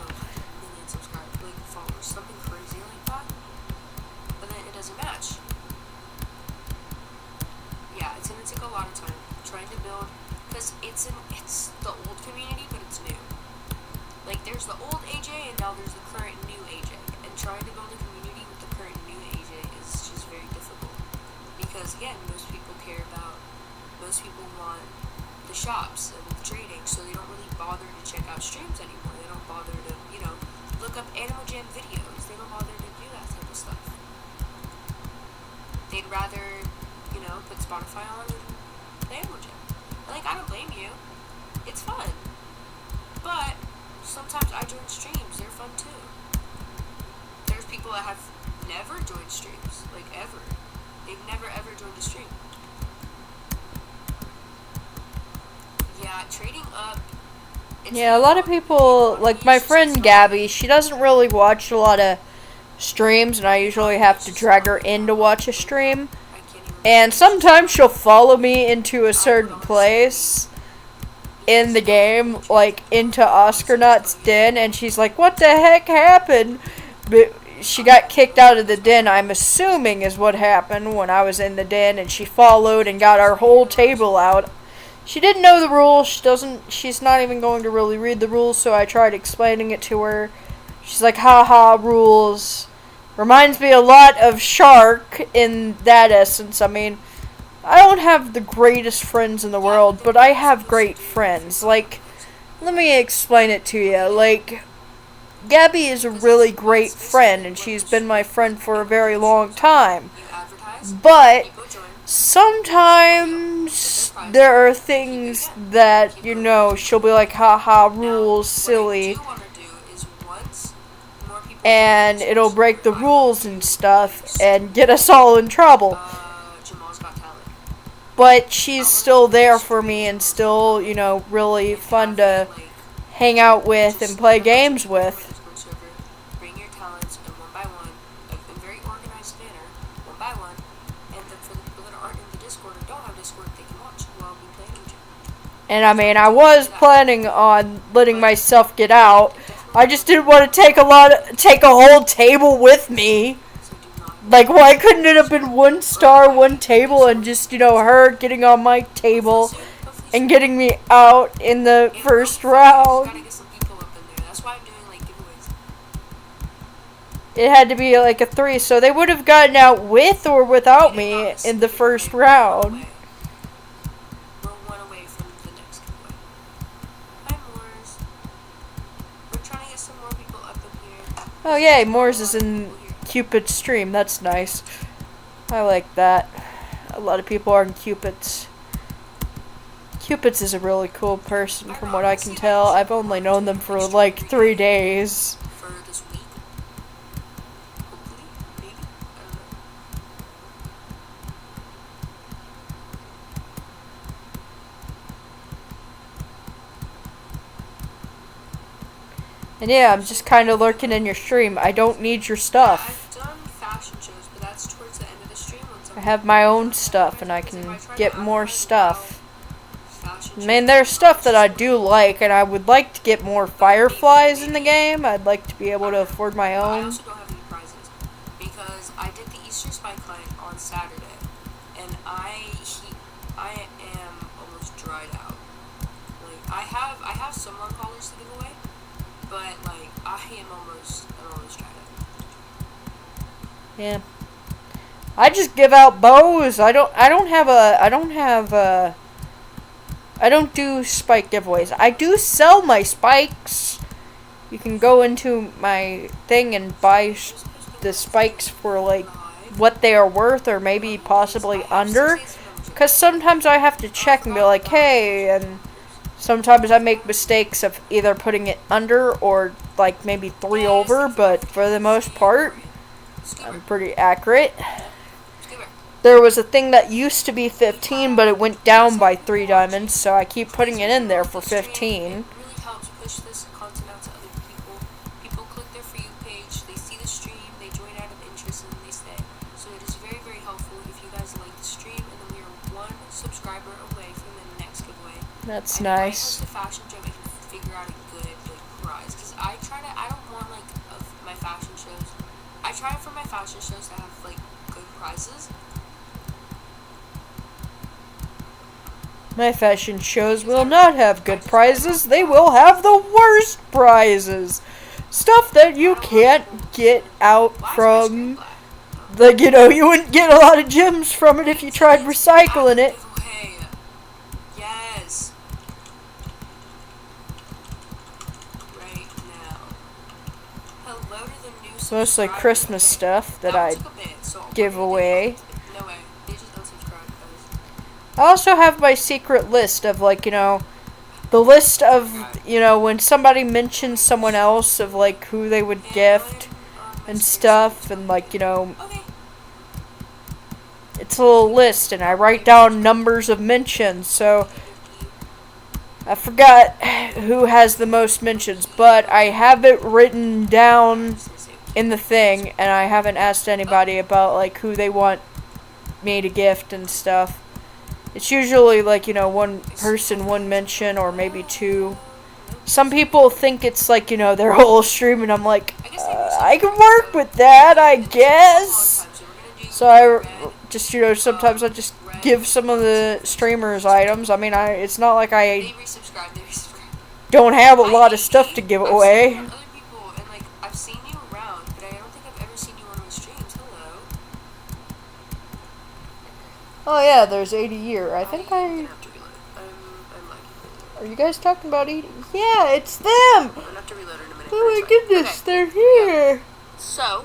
shops and trading, so they don't really bother to check out streams anymore. They don't bother to, look up Animal Jam videos. They don't bother to do that type of stuff. They'd rather, put Spotify on and play Animal Jam. Like, I don't blame you. It's fun. But sometimes I join streams. They're fun too. There's people that have never joined streams, like ever. They've never ever joined a stream. Yeah, trading up. Yeah, a lot of people, like my friend Gabby, she doesn't really watch a lot of streams, and I usually have to drag her in to watch a stream. And sometimes she'll follow me into a certain place in the game, like into Oscarnaut's den, and she's like, what the heck happened? But she got kicked out of the den, I'm assuming is what happened when I was in the den, and she followed and got our whole table out. She didn't know the rules. She's not even going to really read the rules, so I tried explaining it to her. She's like, haha, rules. Reminds me a lot of Shark in that essence. I mean, I don't have the greatest friends in the world, but I have great friends. Like, let me explain it to you. Like, Gabby is a really great friend, and she's been my friend for a very long time. But sometimes there are things that, she'll be like, haha, rules, silly. And it'll break the rules and stuff and get us all in trouble. But she's still there for me and still, really fun to hang out with and play games with. Bring your talents in one by one, in a very organized manner, one by one, and then for the people that aren't in the Discord or don't have Discord, they can watch while we play Animal Jam. And I mean, I was planning on letting myself get out. I just didn't want to take a whole table with me. Like, why couldn't it have been one star, one table, and just, her getting on my table and getting me out in the first round? It had to be like a 3, so they would have gotten out with or without me in the first round. We're one away from the next giveaway. Hi, Moors. We're trying to get some more people up in here. Oh, yay, Moors is in Cupid's stream. That's nice. I like that. A lot of people are in Cupid's. Cupid's is a really cool person from what I can tell. I've only known them for like 3 days. For this week. Hopefully, maybe. I don't know. And yeah, I'm just kind of lurking in your stream. I don't need your stuff. I've done fashion shows, but that's towards the end of the stream. I have my own stuff, and I can get more stuff. I mean, there's stuff that I do like, and I would like to get more fireflies in the game. I'd like to be able to afford my I own. also don't have any prizes because I did the Easter Spike Hunt on Saturday, and I am almost dried out. Like I have some lung collars to give away, but like I'm almost dried out. Yeah. I just give out bows. I don't do spike giveaways. I do sell my spikes. You can go into my thing and buy the spikes for like what they are worth, or maybe possibly under. Because sometimes I have to check and be like, hey, and sometimes I make mistakes of either putting it under or like maybe 3 over, but for the most part, I'm pretty accurate. There was a thing that used to be 15, but it went down by 3 diamonds, so I keep putting it in there for 15. It really helps push this content out to other people. People click their For You page, they see the stream, they join out of interest, and then they stay. So it is very, very helpful if you guys like the stream, and then we are 1 subscriber away from the next giveaway. That's and nice. If I host a fashion show, I can figure out a good prize. Because I don't want like my fashion shows. I try for my fashion shows to have like good prizes. My fashion shows will not have good prizes. They will have the worst prizes. Stuff that you can't get out from. Like, you wouldn't get a lot of gems from it if you tried recycling it. Yes. promoted the new It's mostly subscriber. Christmas Okay, stuff that that one I took a bit, so give away. no way. They just unsubscribed, guys. I also have my secret list of, like, you know, the list of, you know, when somebody mentions someone else of, like, who they would gift and stuff, and, like, you know, Okay. it's a little list, and I write down numbers of mentions, so I forgot who has the most mentions, but I have it written down in the thing, and I haven't asked anybody about, like, who they want me to gift and stuff. It's usually, like, you know, one person, one mention, or maybe two. Some people think it's, like, you know, their whole stream, and I'm like, I can work with that, I guess. So I just, you know, sometimes I just give some of the streamers items. I mean, it's not like I don't have a lot of stuff to give away. I've seen you around, but I don't think I've ever seen you on my streams. Hello. Oh yeah, there's 80 year. I think I'm I... Are you guys talking about eating? Yeah, it's them! I'm gonna have to reload in a minute. Oh my goodness, Okay. they're here! So,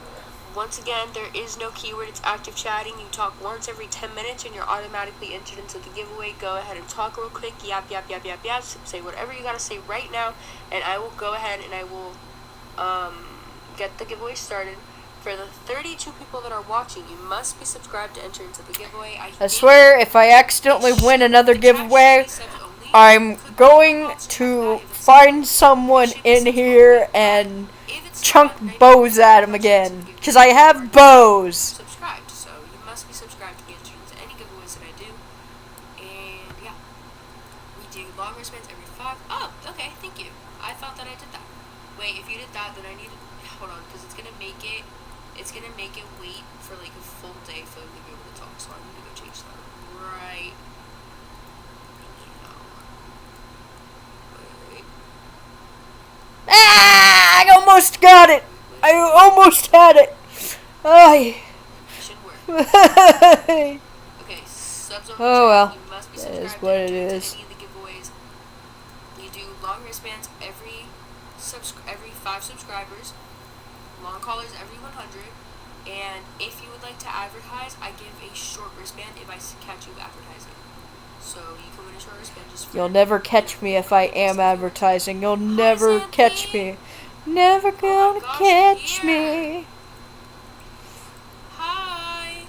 once again, there is no keyword. It's active chatting. You talk once every 10 minutes and you're automatically entered into the giveaway. Go ahead and talk real quick. Yap, yap, yap, yap, yap. Say whatever you gotta say right now, and I will go ahead and I will get the giveaway started. For the 32 people that are watching, you must be subscribed to enter into the giveaway. I swear, if I accidentally win another giveaway, I'm going to find someone in here and chunk bows at him again. Because I have bows. Subscribed, so you must be subscribed to be entered into any giveaways that I do. And yeah, we do long wristbands every 5. Oh, okay, thank you. I thought that I did that. Wait, if you did that, then I need to hold on, because it's gonna make it wait for like a full day for them to be able to talk. So I'm gonna go change that right now. Wait. Ah! I almost got it! I almost had it! Ay. Should work. Okay, subs on the Oh well, you must be that subscribed is what it to enter is. any of the giveaways. You do long wristbands every 5 subscribers, long callers every 100, and if you would like to advertise, I give a short wristband if I catch you advertising. So you can win a short wristband just for... You'll never catch me if I am advertising. You'll never catch me. Never gonna catch me. Hi.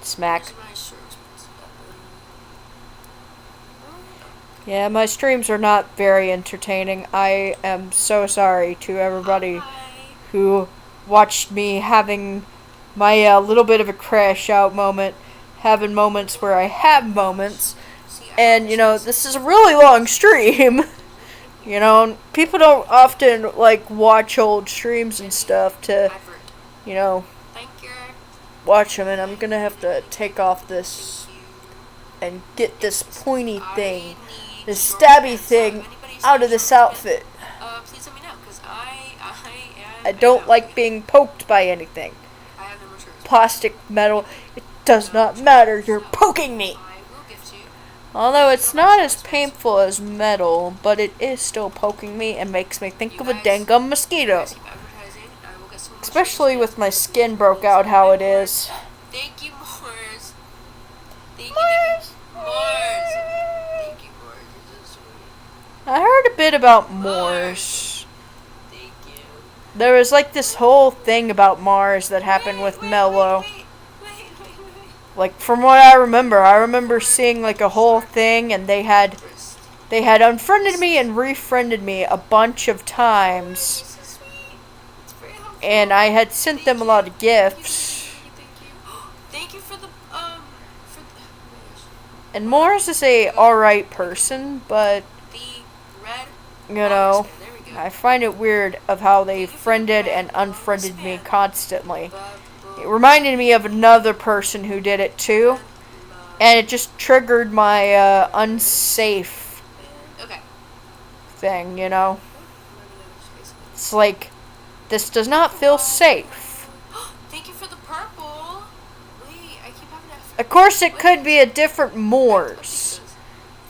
Smack. Here's my short wristbands. Yeah, my streams are not very entertaining. I am so sorry to everybody Hi. who watched me having my little bit of a crash out moment, having moments where I have moments, and you know, this is a really long stream. You know, people don't often like watch old streams and stuff to, you know, Thank you. watch them, and I'm gonna have to take off this and get this pointy thing, this stabby thing out of this outfit. Please let me know, because I don't like being poked by anything. I have no more shirts. Plastic, metal, it does not matter, you're poking me! I will gift you. Although it's not as painful as metal, but it is still poking me and makes me think of a dang mosquito. Keep advertising. I will get some more Especially shirts. with my skin broke out how it is. Thank you, Mars. Thank Mars. you, Mars. Thank you, Mars. You're so sweet. I heard a bit about Mars. Thank you. There was like this whole thing about Mars that happened with Mello. Wait. Like from what I remember seeing like a whole thing, and they had unfriended me and refriended me a bunch of times, So sweet. It's very helpful. and I had sent them a lot of gifts. Thank you for the And Mars is a alright person, but the red. you know, There we go. I find it weird of how they friended and unfriended me constantly. It reminded me of another person who did it too, and it just triggered my unsafe Okay. thing, you know? It's like, this does not feel safe. Thank you for the purple. Wait, I keep having to. Of course, it could be a different Moors.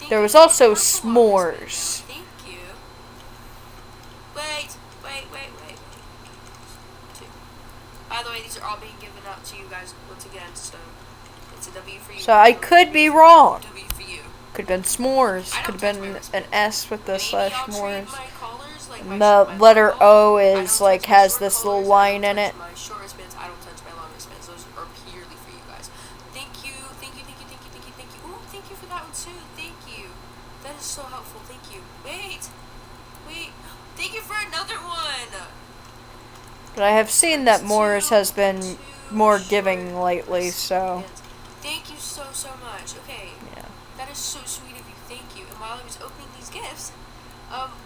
There was also s'mores. Thank you. Wait. way, these are all being given out to you guys once again, so it's a W for you. So I could be wrong. W for you. Could have been s'mores. Could have been an S with the slash Maybe I'll trade s'mores. my collars, like And the letter O is like has this little line in it. My short wristbands, I don't touch my long wristbands. Those are purely for you guys. Thank you, thank you, thank you, thank you, thank you, thank you. Ooh, thank you for that one too. Thank you. That is so helpful. Thank you. Wait. Thank you for another one. But I have seen that Moores has been more giving lately, so. Thank you so much. Okay. Yeah. That is so sweet of you. Thank you. And while I was opening these gifts,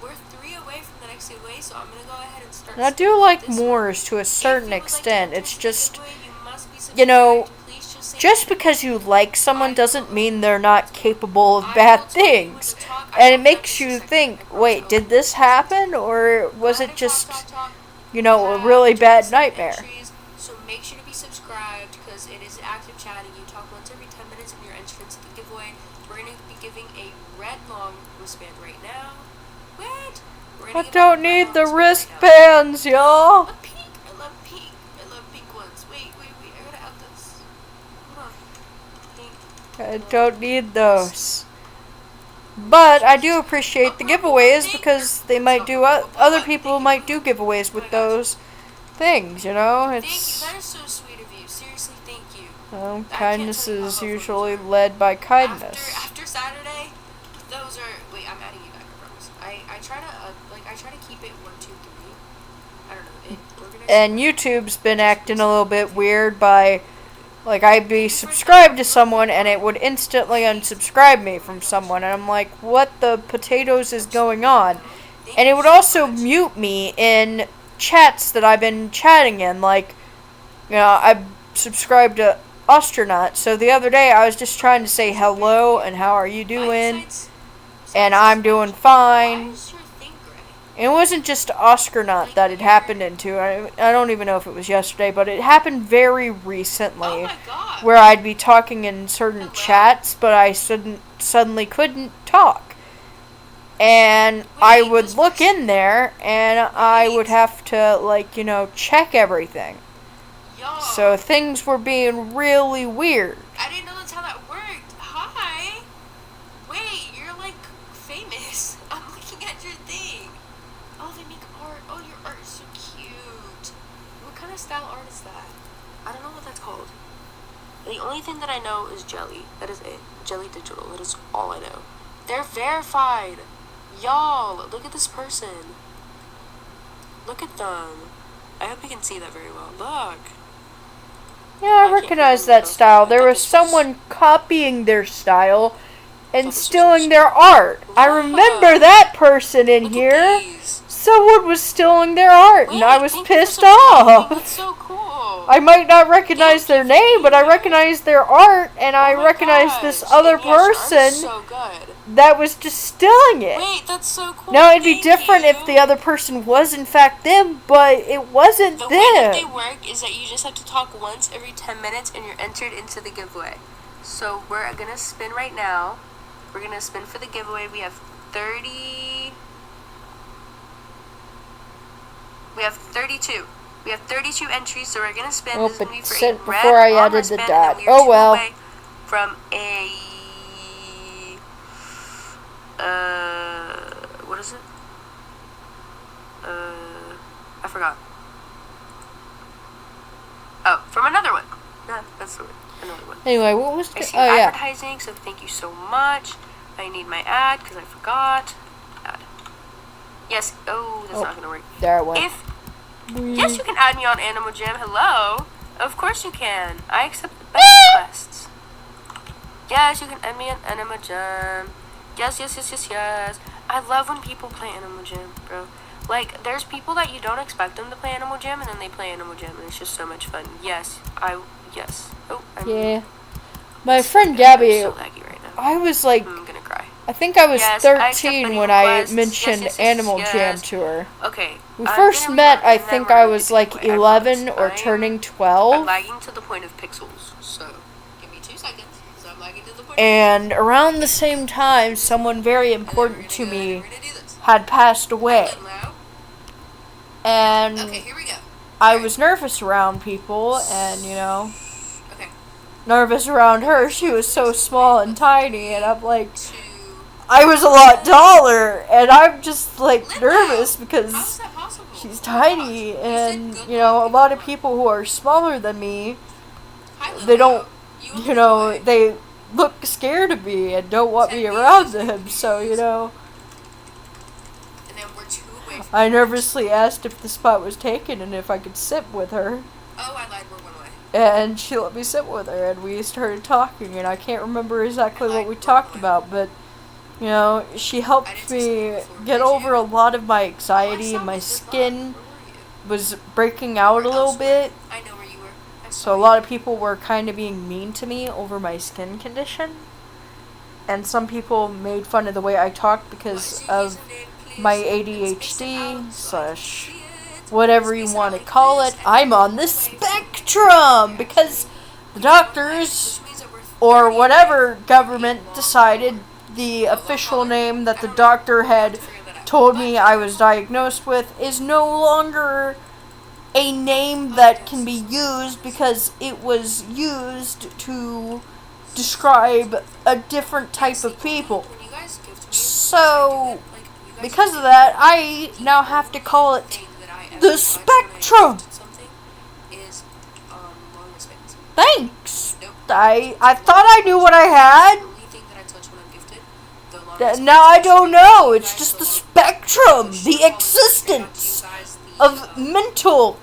we're 3 away from the next giveaway, so I'm gonna go ahead and start. And I do like Moores to a certain extent. It's just, you know, just because you like someone doesn't mean they're not capable of bad things. And it makes you think, wait, did this happen? Or was it just, you know, a really bad nightmare? So make sure to be subscribed because it is active chatting. You talk once every 10 minutes and you're entered into the giveaway. We're going to be giving a red long wristband right now. What? I don't need the wristbands, y'all. A pink. I love pink. I love pink ones. Wait. I gotta add this. Hold on. Pink. I don't need those. But I do appreciate the giveaways because they might do other people might do giveaways with those things, you know. It's thank you. That is so sweet of you. Seriously, thank you. Kindness is usually led by kindness. After Saturday, those are. Wait, I'm adding you back. I promise. I try to I try to keep it 1, 2, 3. I don't know. And YouTube's been acting a little bit weird by. Like, I'd be subscribed to someone, and it would instantly unsubscribe me from someone. And I'm like, what the potatoes is going on? And it would also mute me in chats that I've been chatting in. Like, you know, I subscribed to Astronaut. So the other day, I was just trying to say hello, and how are you doing? And I'm doing fine. And it wasn't just Oscarnaut that it happened into. I don't even know if it was yesterday, but it happened very recently. Where I'd be talking in certain chats, but I suddenly couldn't talk. And I would look in there, and I would have to, like, you know, check everything. So things were being really weird. I didn't know that's how that worked. Hi. Wait, you're, like, famous. I'm looking at your thing. Oh, they make art. Oh, your art is so cute. What kind of style art is that? I don't know what that's called. The only thing that I know is Jelly. That is it. Jelly Digital. That is all I know. They're verified. Y'all, look at this person. Look at them. I hope you can see that very well. Look. Yeah, I recognize that style. There was someone copying their style and stealing their art. I remember that person in here. Someone was stealing their art, and I was pissed off. That's so cool. I might not recognize their name, but I recognize their art, and I recognize this other person that was just stealing it. Wait, that's so cool. Now, it'd be different if the other person was in fact them, but it wasn't them. The way that they work is that you just have to talk once every 10 minutes, and you're entered into the giveaway. So we're going to spin right now. We're going to spin for the giveaway. We have 32. We have 32 entries, so we're going to spin. Oh, this is going to be for said a before red I added the dot. Oh, well. From a... what is it? I forgot. Oh, from another one. No, that's the one. Another one. Anyway, what was it? Oh, yeah. Advertising, so thank you so much. I need my ad, because I forgot. Ad. Yes. Oh, that's not going to work. There it went. Yes, you can add me on Animal Jam. Hello. Of course you can. I accept the best requests. Yes, you can add me on Animal Jam. Yes. I love when people play Animal Jam, bro. Like, there's people that you don't expect them to play Animal Jam, and then they play Animal Jam, and it's just so much fun. Yes. Oh, yeah. My friend Gabby, I'm so laggy right now. I was like, I'm gonna cry. I think I was 13 when requests. I mentioned Animal Jam to her. Okay. We first met, I think I was like 11 or turning 12. I'm lagging to the point of pixels, so give me 2 seconds. So I'm lagging to the point. And around the same time, someone very important to me had passed away. And okay, here we go. I was nervous around people, and, you know, Okay. nervous around her. She was so small and tiny, and I'm like, To I was a lot taller, and I'm just, like, nervous How's because that possible? she's tiny, Gosh, and, you know, a lot of people who are smaller than me, Hi, they don't, You you know, they look scared of me and don't want me around them, so, you know, And then we're 2 away from I nervously asked if the spot was taken and if I could sit with her, Oh, I lied. We're 1 away. and she let me sit with her, and we started talking, and I can't remember exactly what we talked about, but, you know, she helped me get over a lot of my anxiety, and my skin was breaking out a little bit. I know where you were. So a lot of people were kind of being mean to me over my skin condition. And some people made fun of the way I talked because of my ADHD slash whatever you want to call it. I'm on the spectrum because the doctors or whatever government decided the official name that the doctor had told me I was diagnosed with is no longer a name that can be used because it was used to describe a different type of people. So, because of that, I now have to call it the spectrum. Thanks. I thought I knew what I had. Now I don't know. It's just the spectrum, the existence of mental.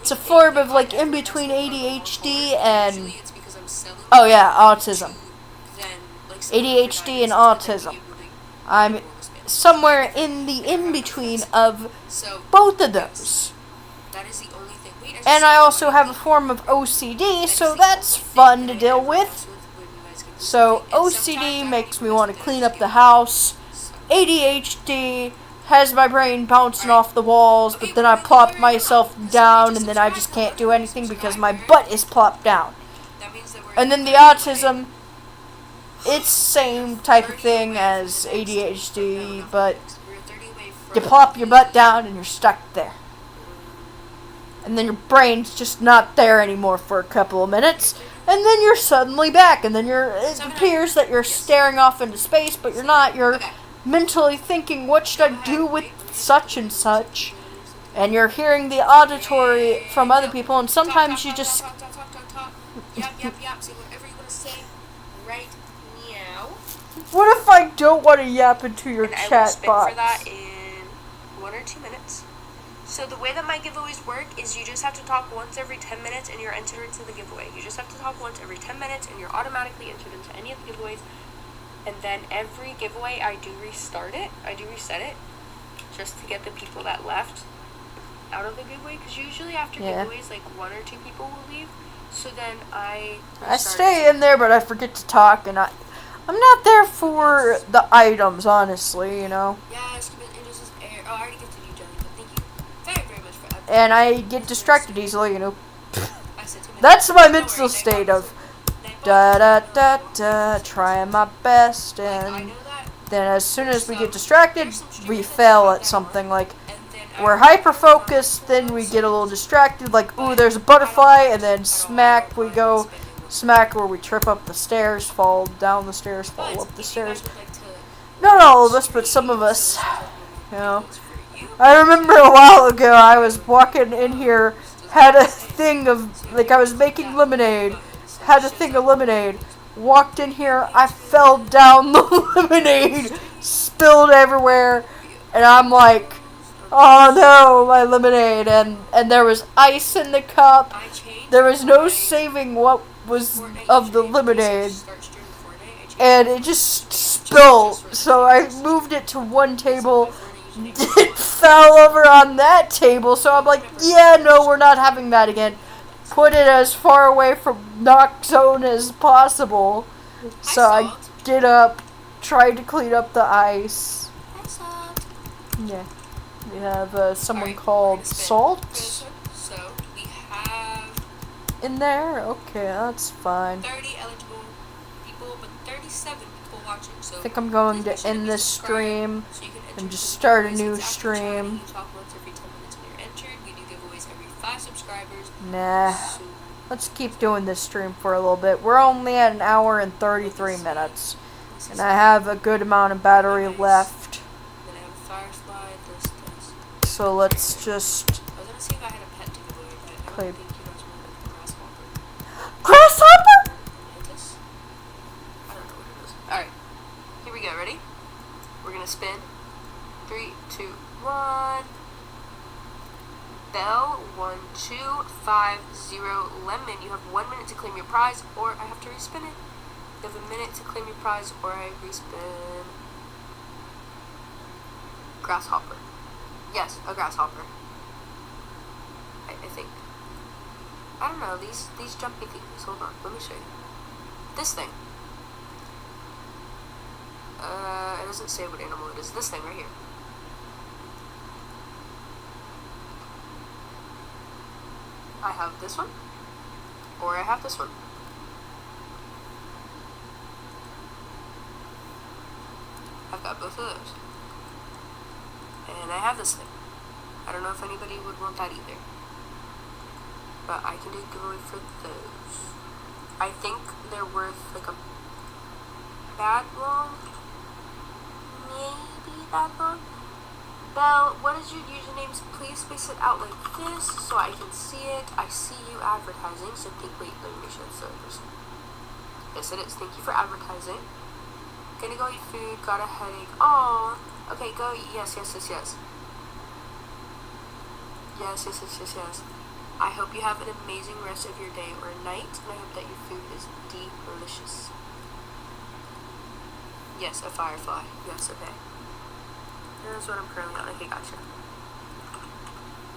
It's a form of like in between ADHD and oh yeah, autism. ADHD and autism. I'm somewhere in the in between of both of those. And I also have a form of OCD, so that's fun to deal with. So OCD makes me want to clean up the house. ADHD has my brain bouncing off the walls, but then I plop myself down and then I just can't do anything because my butt is plopped down. And then the autism, it's same type of thing as ADHD, but you plop your butt down and you're stuck there. And then your brain's just not there anymore for a couple of minutes, and then you're suddenly back, and then it appears that you're staring off into space, but you're not. You're mentally thinking, what should I do with such and such? And you're hearing the auditory from other people, and sometimes you just... Say whatever you want to say right now. What if I don't want to yap into your And I will chat spit box? for that in 1 or 2 minutes. So the way that my giveaways work is you just have to talk once every 10 minutes and you're entered into the giveaway. You just have to talk once every 10 minutes and you're automatically entered into any of the giveaways. And then every giveaway I do reset it, just to get the people that left out of the giveaway. Because usually after giveaways, like 1 or 2 people will leave. So then I stay in there, but I forget to talk, and I'm not there for the items, honestly, you know. Yeah, I already get to you, Johnny, but thank you very, very much for everything. And I get distracted easily, you know. That's my mental state of trying my best, and then as soon as we get distracted, we fail at something. Like, we're hyper-focused, then we get a little distracted, like, ooh, there's a butterfly, and then smack, we go smack, or we trip up the stairs, fall down the stairs, fall up the stairs. Not all of us, but some of us, you know. I remember a while ago, I was walking in here, had a thing of, like, I was making lemonade, had a thing of lemonade, walked in here, I fell down the lemonade, spilled everywhere, and I'm like, oh no, my lemonade, and there was ice in the cup, there was no saving what was of the lemonade, and it just spilled, so I moved it to one table, it fell over on that table, so I'm like, yeah, no, we're not having that again. Put it as far away from knock zone as possible. So I get up, tried to clean up the ice. Yeah. We have someone called Salt So we have in there. Okay, that's fine. 30 eligible people, but 36 37 people watching. So I think I'm going to end this stream and just start a new stream. You talk once every 10 minutes when you're entered. We do giveaways every 5 subscribers. Nah. So Let's keep doing this stream for a little bit. We're only at an hour and 33 minutes. And I have a good amount of battery left. Then I have a firefly, this. So let's just I was gonna see if I had a pet to give away, but I play. don't think you guys wanted a grasshopper. Grasshopper? Mantis? I don't know what it is. Alright. Here we go, ready? We're gonna spin. 3, 2, 1. Bell 1250 lemon. You have 1 minute to claim your prize, or I have to respin it. You have a minute to claim your prize, or I respin. Grasshopper. Yes, a grasshopper. I think. I don't know, these jumpy things. Hold on, let me show you. This thing. It doesn't say what animal it is. This thing right here. I have this one, or I have this one. I've got both of those. And I have this thing. I don't know if anybody would want that either. But I can do a giveaway for those. I think they're worth like a that long. Maybe that long. Belle, what is your username? Please space it out like this so I can see it. I see you advertising, so wait, let me make sure it's the other person. Yes, it is. Thank you for advertising. Gonna go eat food, got a headache. Oh, okay, go eat. Yes. Yes. I hope you have an amazing rest of your day or night, and I hope that your food is delicious. Yes, a firefly. Yes, okay. That's what I'm currently on. Okay, gotcha.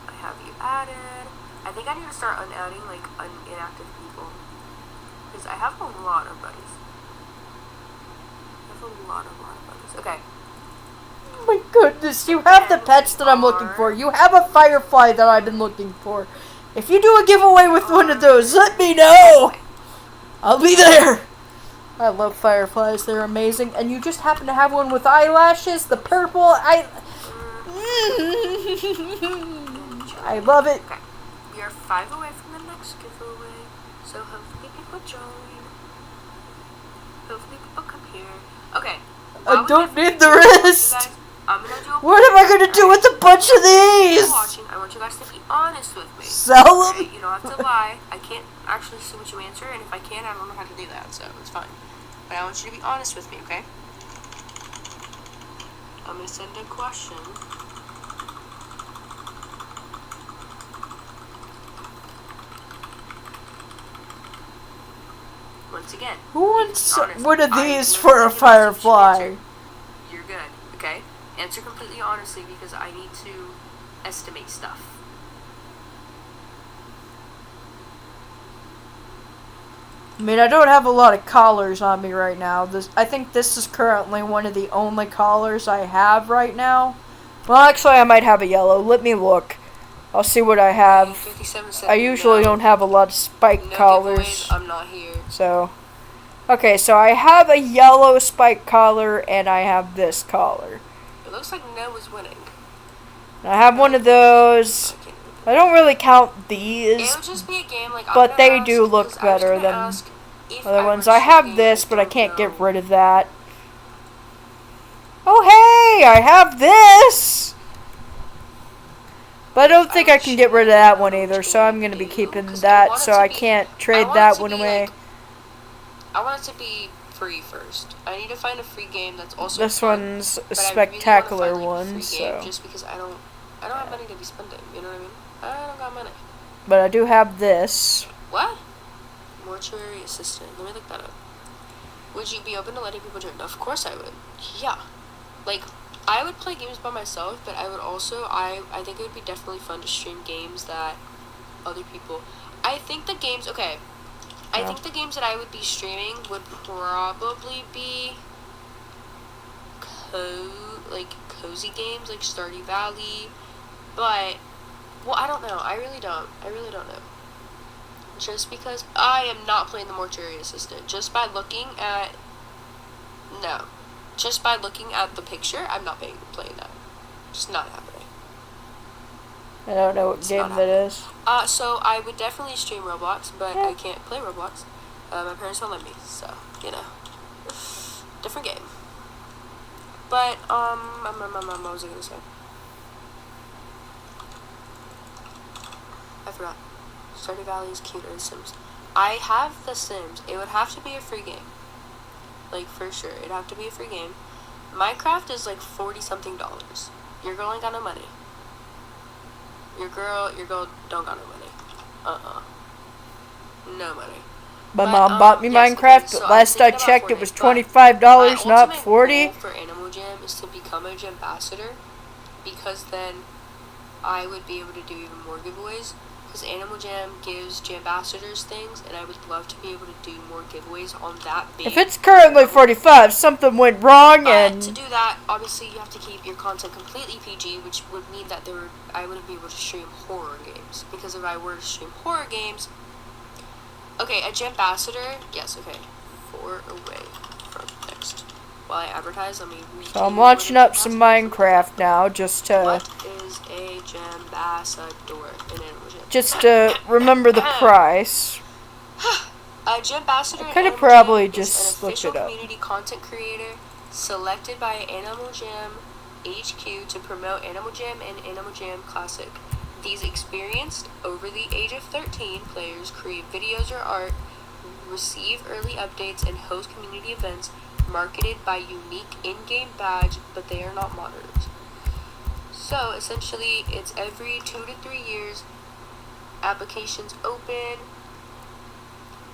I have you added. I think I need to start unadding, like, inactive people. Because I have a lot of buddies. Okay. Oh my goodness, you have the pets that I'm looking for. You have a firefly that I've been looking for. If you do a giveaway with one of those, let me know. I'll be there. I love fireflies. They're amazing. And you just happen to have one with eyelashes, the purple. I love it. Okay. We are 5 away from the next giveaway. So hopefully people join. Hopefully people come here. Okay. I don't need the rest. I'm gonna do what am I gonna do with a bunch of these? I want you guys to be honest with me. Sell them? Okay? You don't have to lie. I can't actually see what you answer, and if I can, I don't know how to do that, so it's fine. But I want you to be honest with me, okay? I'm gonna send a question. Once again, who wants one of these for a firefly? You're good, okay? Answer completely honestly because I need to estimate stuff. I mean, I don't have a lot of collars on me right now. I think this is currently one of the only collars I have right now. Well, actually, I might have a yellow. Let me look. I'll see what I have. I usually don't have a lot of spike collars. I'm not here. So, okay, so I have a yellow spike collar and I have this collar. It looks like Noah's winning. I have one of those. I don't really count these, it would just be a game, like, but they do look better than other ones. I have this, but I can't get rid of that. Oh, hey! I have this! But I don't think I can get rid of that one either, so I'm going to be keeping that, so I can't trade that one away. I want it to be free first. I need to find a free game that's also this fun, one's a spectacular one, so just because I don't have money to be spending, you know what I mean? I don't got money. But I do have this. What? Mortuary assistant. Let me look that up. Would you be open to letting people join? Of course I would. Yeah. Like, I would play games by myself, but I would also, I think it would be definitely fun to stream games that other people, I think the games that I would be streaming would probably be cozy games like Stardew Valley, but, well, I don't know. I really don't know. Just because I am not playing the mortuary assistant. Just by looking at No. Just by looking at the picture, I'm not playing that. Just not happening. I don't know what game that is. So I would definitely stream Roblox, but I can't play Roblox. My parents won't let me, so, you know. Different game. But, what was I gonna say? I forgot. Stardew Valley is cuter than Sims. I have The Sims. It would have to be a free game. Like, for sure. It'd have to be a free game. Minecraft is like $40-something. Your girl ain't got no money. Your girl don't got no money. No money. My mom bought me Minecraft, but last I checked it was $25, not $40. Goal for Animal Jam is to become a Jambassador, because then I would be able to do even more giveaways. Because Animal Jam gives Jambassadors things, and I would love to be able to do more giveaways on that big. If it's currently 45, something went wrong, and to do that, obviously you have to keep your content completely PG, which would mean that I wouldn't be able to stream horror games. Because if I were to stream horror games, okay, a Jambassador, yes, okay, 4 away from next. While I advertise, let me read. So I'm launching up some Minecraft now, just to. What is a Jambassador in Animal Jam? Just to remember the price. A Jambassador I could have probably just looked it up. An official community content creator selected by Animal Jam HQ to promote Animal Jam and Animal Jam Classic. These experienced, over the age of 13 players create videos or art, receive early updates, and host community events marketed by unique in-game badge, but they are not monitors. So, essentially, it's every 2 to 3 years, applications open,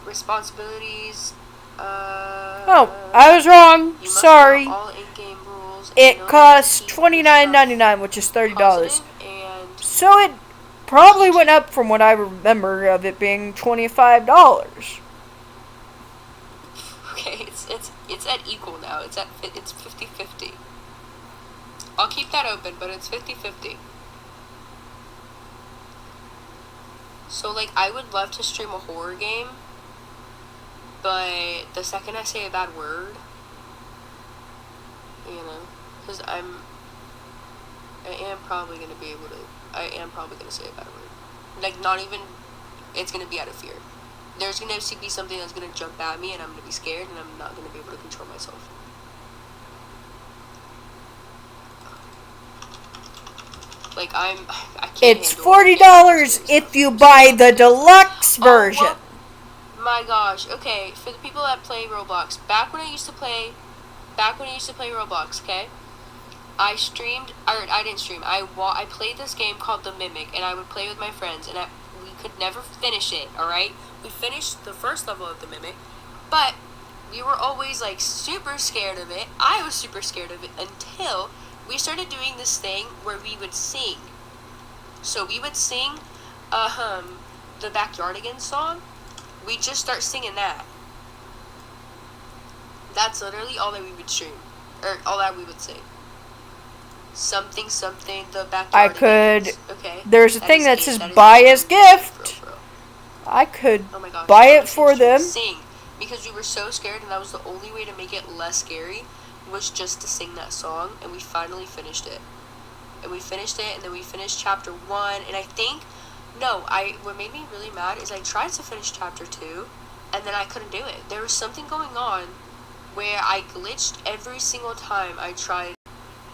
responsibilities, Oh, I was wrong. Sorry. All in-game rules. It costs $29.99, which is $30. So it probably went up from what I remember of it being $25. Okay, it's at equal now. It's 50-50. I'll keep that open, but it's 50-50. So like I would love to stream a horror game, but the second I say a bad word, you know, because I am probably gonna say a bad word. Like not even, it's gonna be out of fear. There's gonna be something that's gonna jump at me, and I'm gonna be scared, and I'm not gonna be able to control myself. Like I can't. It's $40 if you buy the deluxe version. Oh, my gosh. Okay, for the people that play Roblox, back when I used to play Roblox, okay, I didn't stream. I played this game called The Mimic, and I would play with my friends, and we could never finish it. All right, we finished the first level of The Mimic, but we were always like super scared of it. I was super scared of it until we started doing this thing where we would sing. So we would sing, the Backyardigans song. We just start singing that. That's literally all that we would stream, or all that we would sing. Something, the Backyardigans. I could. Okay. There's a thing that says buy as gift. I could buy it for them. Sing, because we were so scared, and that was the only way to make it less scary, was just to sing that song, and we finally finished it. And then we finished chapter 1, and I think, what made me really mad is I tried to finish chapter 2, and then I couldn't do it. There was something going on where I glitched every single time I tried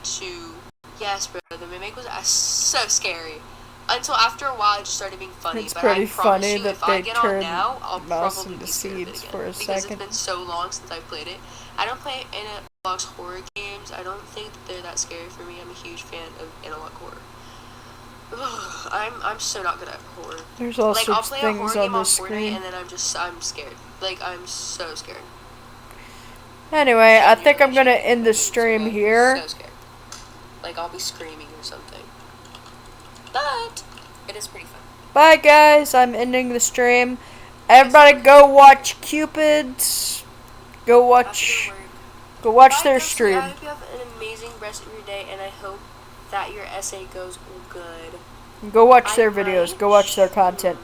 to, yes bro, the Mimic was so scary. Until after a while it just started being funny. It's but pretty I promise funny you, that if I they get on turned now, I'll mouse probably into be scared of it seeds again, for a because second. it's been so long since I played it. I don't play analog horror games. I don't think that they're that scary for me. I'm a huge fan of analog horror. Ugh, I'm so not good at horror. There's all like, I'll sorts play of a horror things game on on the Fortnite, screen. and then I'm scared. Like, I'm so scared. Anyway, I think I'm gonna end the stream here. So scared. Like, I'll be screaming or something. But it is pretty fun. Bye guys, I'm ending the stream. Everybody go watch Cupid's. Go watch their stream. I hope you have an amazing rest of your day, and I hope that your essay goes good. Go watch their videos. Go watch their content.